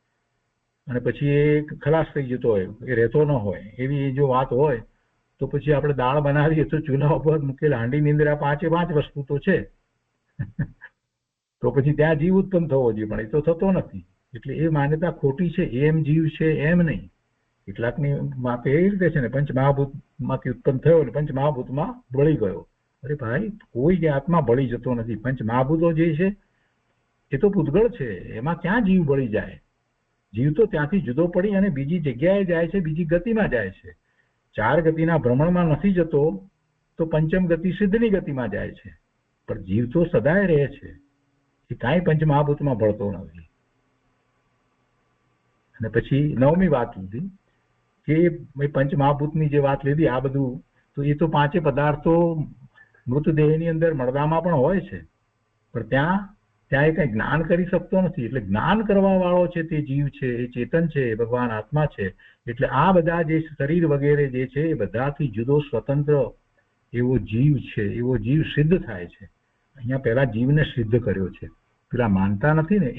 B: અને પછી એ ખલાસ થઈ જતો હોય, એ રહેતો ન હોય, એવી જો વાત હોય તો પછી આપણે દાળ બનાવીએ તો ચૂલા ઉપર મૂકેલ હાંડીની અંદર આ 5 વસ્તુ તો છે. તો પછી ત્યાં જીવ ઉત્પન્ન થવો જોઈએ, પણ એ તો થતો નથી. એટલે એ માન્યતા ખોટી છે. એમ જીવ છે એમ નહીં. કેટલાકની વાત એ રીતે છે ને, પંચમહાભૂતમાંથી ઉત્પન્ન થયો અને પંચમહાભૂતમાં ભળી ગયો. અરે ભાઈ, કોઈ આત્મા ભળી જતો નથી. પંચમહાભૂતો જે છે એ તો પૂતગળ છે, એમાં ક્યાં જીવ ભળી જાય? જીવ તો ત્યાંથી જુદો પડી અને બીજી જગ્યાએ જાય છે, બીજી ગતિમાં જાય છે. 4 ગતિના ભ્રમણમાં નથી જતો તો પંચમ ગતિ સિદ્ધની ગતિમાં જાય છે. પણ જીવ તો સદાય રહે છે, એ કાંઈ પંચમહાભૂતમાં ભળતો નથી. અને પછી 9મી વાત લીધી કે પંચમહાભૂતની જે વાત લીધી, આ બધું તો એ તો 5 પદાર્થો મૃતદેહની અંદર મળદામાં પણ હોય છે, પણ ત્યાં એ કંઈ જ્ઞાન કરી શકતો નથી. એટલે જ્ઞાન કરવા વાળો છે તે જીવ છે, એ ચેતન છે, એ ભગવાન આત્મા છે. એટલે આ બધા જે શરીર વગેરે જે છે એ બધાથી જુદો સ્વતંત્ર એવો જીવ છે, એવો જીવ સિદ્ધ થાય છે. અહીંયા પહેલા જીવને સિદ્ધ કર્યો છે, પેલા માનતા નથી ને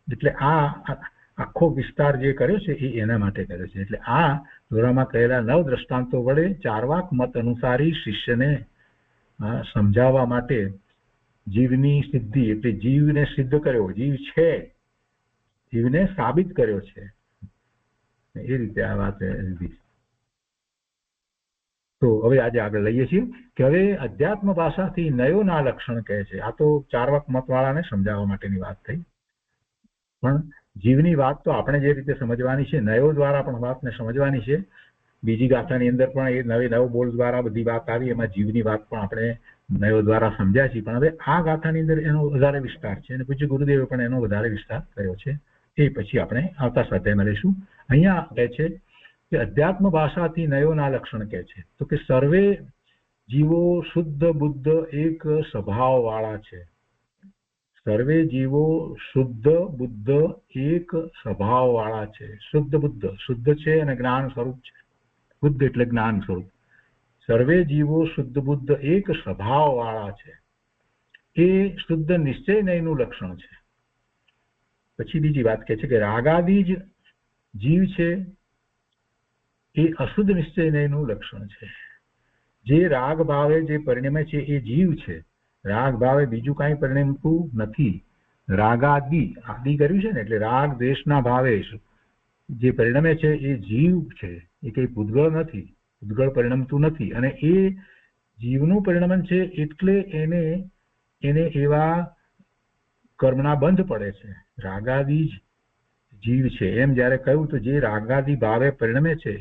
B: એટલે આ આખો વિસ્તાર જે કર્યો છે એ એના માટે કર્યો છે. એટલે આ દોરામાં કહેલા 9 દ્રષ્ટાંતો વડે ચાર્વાક મત અનુસારી શિષ્યને સમજાવવા માટે જીવની સિદ્ધિ, એટલે જીવને સિદ્ધ કર્યો, જીવ છે, જીવને સાબિત કર્યો છે. એ રીતે આ વાત લીધી. તો હવે આજે આગળ લઈએ છીએ કે હવે અધ્યાત્મ ભાષાથી નયોના લક્ષણ કહે છે. આ તો ચાર્વાક મતવાળાને સમજાવવા માટેની વાત થઈ, પણ જીવની વાત તો આપણે જે રીતે સમજવાની છે, નયો દ્વારા પણ વાતને સમજવાની છે. બીજી ગાથાની અંદર પણ એ નવ બોલ દ્વારા બધી વાત આવી, એમાં જીવની વાત પણ આપણે નયો દ્વારા સમજ્યા છીએ. પણ હવે આ ગાથાની અંદર એનો વધારે વિસ્તાર છે, અને પૂજ્ય ગુરુદેવે પણ એનો વધારે વિસ્તાર કર્યો છે. એ પછી આપણે આવતા સ્વાધ્યાયમાં લઈશું. અહીંયા કહે છે કે અધ્યાત્મ ભાષાથી નયોના લક્ષણ કહે છે તો કે સર્વે જીવો શુદ્ધ બુદ્ધ એક સ્વભાવ વાળા છે. સર્વે જીવો શુદ્ધ બુદ્ધ એક સ્વભાવ વાળા છે. શુદ્ધ બુદ્ધ, શુદ્ધ છે અને જ્ઞાન સ્વરૂપ છે. બુદ્ધ એટલે જ્ઞાન સ્વરૂપ. સર્વે જીવો શુદ્ધ બુદ્ધ એક સ્વભાવ વાળા છે. એ શુદ્ધ નિશ્ચય નયનું લક્ષણ છે. પછી બીજી વાત કહે છે કે રાગાદી જ જીવ છે એ અશુદ્ધ નિશ્ચય નયનું લક્ષણ છે. જે રાગ ભાવે જે પરિણમે છે એ જીવ છે. રાગ ભાવે બીજું કાંઈ પરિણમતું નથી. રાગાદિ, આદિ કર્યું છે ને, એટલે રાગ દ્વેષના ભાવે જે પરિણમે છે એ જીવ છે, એ કઈ પૂતગળ નથી, પૂતગળ પરિણમતું નથી. અને એ જીવનું પરિણમન છે એટલે એને એવા કર્મના બંધ પડે છે. રાગાદિ જ જીવ છે એમ જ્યારે કહ્યું તો જે રાગાદિ ભાવે પરિણમે છે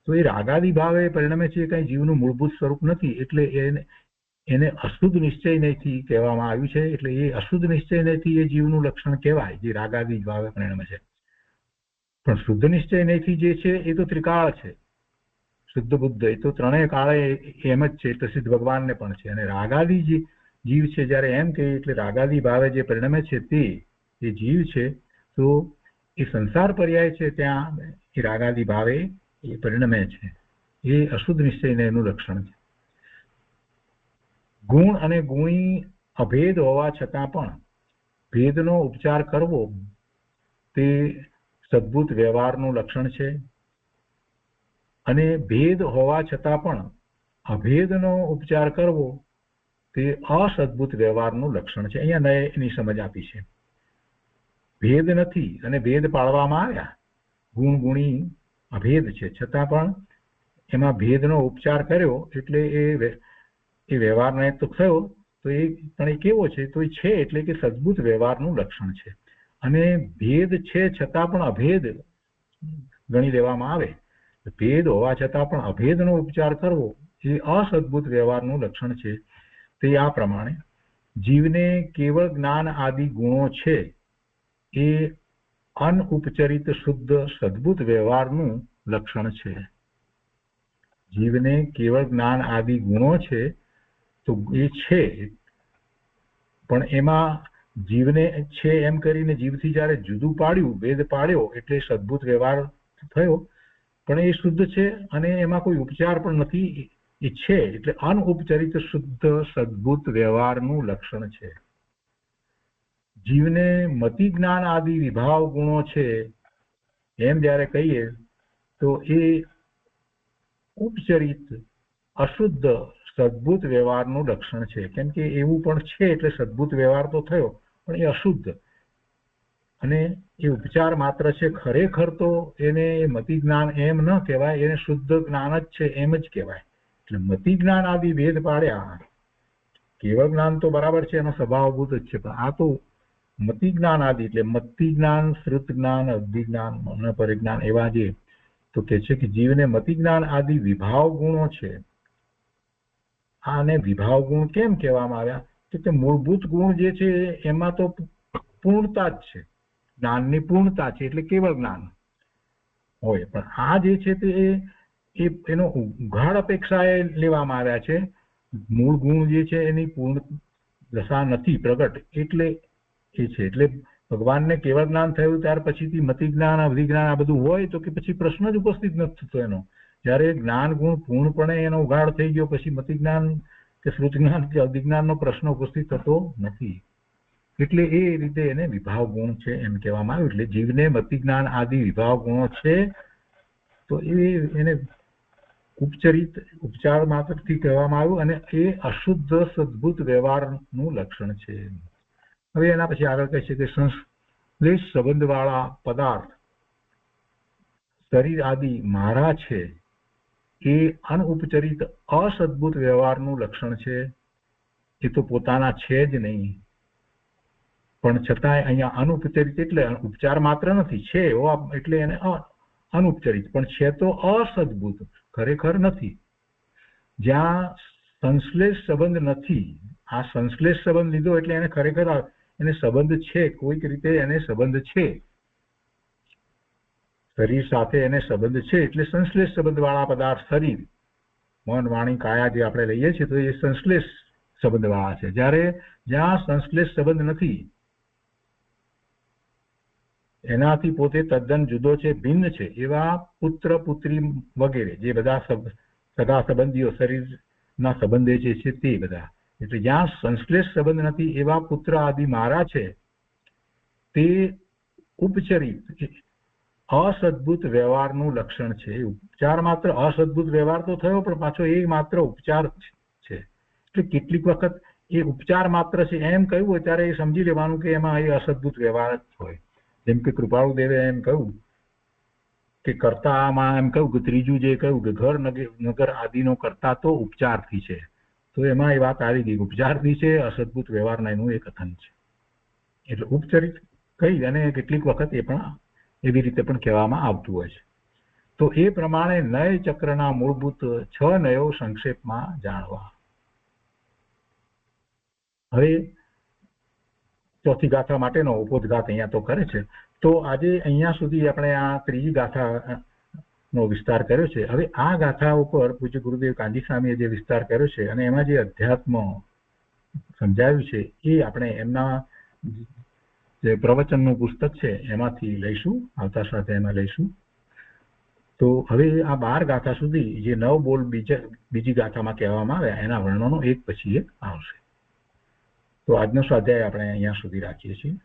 B: તો એ રાગાદિ ભાવે પરિણમે છે એ કઈ જીવનું મૂળભૂત સ્વરૂપ નથી. એટલે એને અશુદ્ધ નિશ્ચય નયથી કહેવામાં આવ્યું છે. એટલે એ અશુદ્ધ નિશ્ચય નયથી એ જીવનું લક્ષણ કહેવાય, જે રાગાદિ ભાવે પરિણમે છે. પણ શુદ્ધ નિશ્ચય નયથી જે છે એ તો ત્રિકાળ છે. શુદ્ધ બુદ્ધ એ તો ત્રણેય કાળે એમ જ છે, પ્રસિદ્ધ ભગવાનને પણ છે. અને રાગાદિ જે જીવ છે જ્યારે એમ કહીએ એટલે રાગાદિ ભાવે જે પરિણમે છે તે એ જીવ છે, તો એ સંસાર પર્યાય છે ત્યાં એ રાગાદિ ભાવે એ પરિણમે છે. એ અશુદ્ધ નિશ્ચય એનું લક્ષણ છે. ગુણ અને ગુણી અભેદ હોવા છતાં પણ ભેદનો ઉપચાર કરવો તે સદ્ભુત વ્યવહારનું લક્ષણ છે. અને ભેદ હોવા છતાં પણ અભેદનો ઉપચાર કરવો તે અસદ્ભુત વ્યવહારનું લક્ષણ છે. અહીંયા નયની સમજ આપી છે. ભેદ નથી અને ભેદ પાડવામાં આવ્યા, ગુણ ગુણી અભેદ છે, છતાં પણ એમાં ભેદનો ઉપચાર કર્યો એટલે એ વ્યવહારને તો થયો તો એ પણ એ કેવો છે? તો એ છે એટલે કે સદબુદ્ધ વ્યવહારનું લક્ષણ છે. અને ભેદ છે છતાં પણ અભેદ ગણી લેવામાં આવે. ભેદ હોવા છતાં પણ અભેદનો ઉપચાર કરવો એ અસદબુદ્ધ વ્યવહારનું લક્ષણ છે. તે આ પ્રમાણે જીવને કેવળ જ્ઞાન આદિ ગુણો છે એ અનઉપચરિત શુદ્ધ સદબુદ્ધ વ્યવહારનું લક્ષણ છે. જીવને કેવળ જ્ઞાન આદિ ગુણો છે તો એ છે, પણ એમાં જીવને છે એમ કરીને જીવથી જ્યારે જુદું પાડ્યું, ભેદ પાડ્યો એટલે સદબુદ્ધ વ્યવહાર થયો, પણ એ શુદ્ધ છે અને એમાં કોઈ ઉપચાર પણ નથી. એ છે એટલે અનઉપચરિત શુદ્ધ સદબુદ્ધ વ્યવહારનું લક્ષણ છે. જીવને મતિ જ્ઞાન આદિ વિભાવ ગુણો છે એમ જ્યારે કહીએ તો એ ઉપચરિત અશુદ્ધ સદબુદ્ધ વ્યવહારનું લક્ષણ છે. કેમ કે એવું પણ છે એટલે સદબુદ્ધ વ્યવહાર તો થયો, પણ એ અશુદ્ધ અને એ ઉપચાર માત્ર છે. ખરેખર તો એને મતિ જ્ઞાન એમ ન કહેવાય, એને શુદ્ધ જ્ઞાન જ છે એમ જ કહેવાય. એટલે મતિ જ્ઞાન આદિ ભેદ પાડ્યા. કેવળ જ્ઞાન તો બરાબર છે, એનો સ્વભાવભૂત જ છે, પણ આ તો મતિ જ્ઞાન આદિ એટલે મતિ જ્ઞાન, શ્રુત જ્ઞાન, અધિજ્ઞાન, પરિજ્ઞાન એવા જે તો કે છે કે જીવને મતિ જ્ઞાન આદિ વિભાવ ગુણો છે. આને વિભાવ ગુણ કેમ કહેવામાં આવ્યા? તો તે મૂળભૂત ગુણ જે છે એમાં તો પૂર્ણતા જ છે, જ્ઞાનની પૂર્ણતા છે એટલે કેવળ જ્ઞાન હોય. પણ આ જે છે તે એનો ઉઘાડ અપેક્ષાએ લેવામાં આવ્યા છે. મૂળ ગુણ જે છે એની પૂર્ણ દશા નથી પ્રગટ એટલે એ છે. એટલે ભગવાનને કેવળ જ્ઞાન થયું ત્યાર પછીથી મતિ જ્ઞાન, અધિજ્ઞાન આ બધું હોય તો કે પછી પ્રશ્ન જ ઉપસ્થિત નથી થતો એનો. જ્યારે જ્ઞાન ગુણ પૂર્ણપણે એનો ઉઘાડ થઈ ગયો પછી મતિ જ્ઞાન કે શ્રુત જ્ઞાન કે અધિજ્ઞાનનો પ્રશ્ન ઉપસ્થિત થતો નથી. એટલે એ રીતે એને વિભાવ ગુણ છે એમ કહેવામાં આવ્યું. એટલે જીવને મતિ જ્ઞાન આદિ વિભાવ ગુણો છે તો એને ઉપચરિત ઉપચાર માત્રથી કહેવામાં આવ્યું અને એ અશુદ્ધ સદબુદ્ધ વ્યવહારનું લક્ષણ છે. હવે એના પછી આગળ કહે છે કે સંશ્લેષ સંબંધવાળા પદાર્થ શરીર આદિ મારા છે એ અનઉપચરિત અસદબુદ્ધ વ્યવહારનું લક્ષણ છે. એ તો પોતાના છે જ નહીં, પણ છતાંય અહીંયા અનઉપચરિત એટલે ઉપચાર માત્ર નથી, છે એટલે એને અનઉપચરિત, પણ છે તો અસદબુદ્ધ, ખરેખર નથી. જ્યાં સંશ્લેષ સંબંધ નથી, આ સંશ્લેષ સંબંધ લીધો એટલે એને ખરેખર એને સંબંધ છે, કોઈક રીતે એને સંબંધ છે, શરીર સાથે એને સંબંધ છે એટલે સંશ્લેષ સંબંધ વાળા પદાર્થ શરીર, મન, વાણી, કાયા જે આપણે લઈએ છીએ તો એ સંશ્લેષ સંબંધ વાળા છે. જ્યારે જ્યાં સંશ્લેષ સંબંધ નથી, એનાથી પોતે તદ્દન જુદો છે, ભિન્ન છે, એવા પુત્ર પુત્રી વગેરે જે બધા સગા સંબંધીઓ શરીરના સંબંધે છે તે બધા. એટલે જ્યાં સંશ્લેષ સંબંધ નથી એવા પુત્ર આદિ મારા છે તે ઉપચરિત અસદબુદ્ધ વ્યવહારનું લક્ષણ છે. ઉપચાર માત્ર અસદબુદ્ધ વ્યવહાર તો થયો, પણ પાછો એ માત્ર ઉપચાર છે. એટલે કેટલીક વખત એ ઉપચાર માત્ર છે એમ કહ્યું હોય ત્યારે એ સમજી લેવાનું કે એમાં એ અસદબુદ્ધ વ્યવહાર જ હોય. જેમ કે કૃપાળુ દેવે એમ કહ્યું કે કર્તામાં એમ કહ્યું કે ત્રીજું જે કહ્યું કે ઘર નગર આદિનો કર્તા તો ઉપચારથી છે, તો એમાં એ વાત આવી ગઈ, ઉપચારથી છે, અસદબુદ્ધ વ્યવહારના એનું એ કથન છે. એટલે ઉપચરિત કહી અને કેટલીક વખત એ પણ એવી રીતે પણ કહેવામાં આવતું હોય છે. તો એ પ્રમાણે નય ચક્રના મૂળભૂત 6 નયો સંક્ષેપમાં જાણવા. હવે ચોથી ગાથા માટેનો ઉપોદઘાત અહીંયા તો કરે છે. તો આજે અહીંયા સુધી આપણે આ ત્રીજી ગાથાનો વિસ્તાર કર્યો છે. હવે આ ગાથા ઉપર પૂજ્ય ગુરુદેવ કાંજી સ્વામીએ જે વિસ્તાર કર્યો છે અને એમાં જે અધ્યાત્મ સમજાવ્યું છે એ આપણે એમના જે પ્રવચનનું પુસ્તક છે એમાંથી લઈશું, આવતા સાથે એમાં લઈશું. તો હવે આ 12 ગાથા સુધી જે 9 બોલ બીજી ગાથામાં કહેવામાં આવ્યા એના વર્ણનો એક પછી એક આવશે. તો આજનો સ્વાધ્યાય આપણે અહીંયા સુધી રાખીએ છીએ.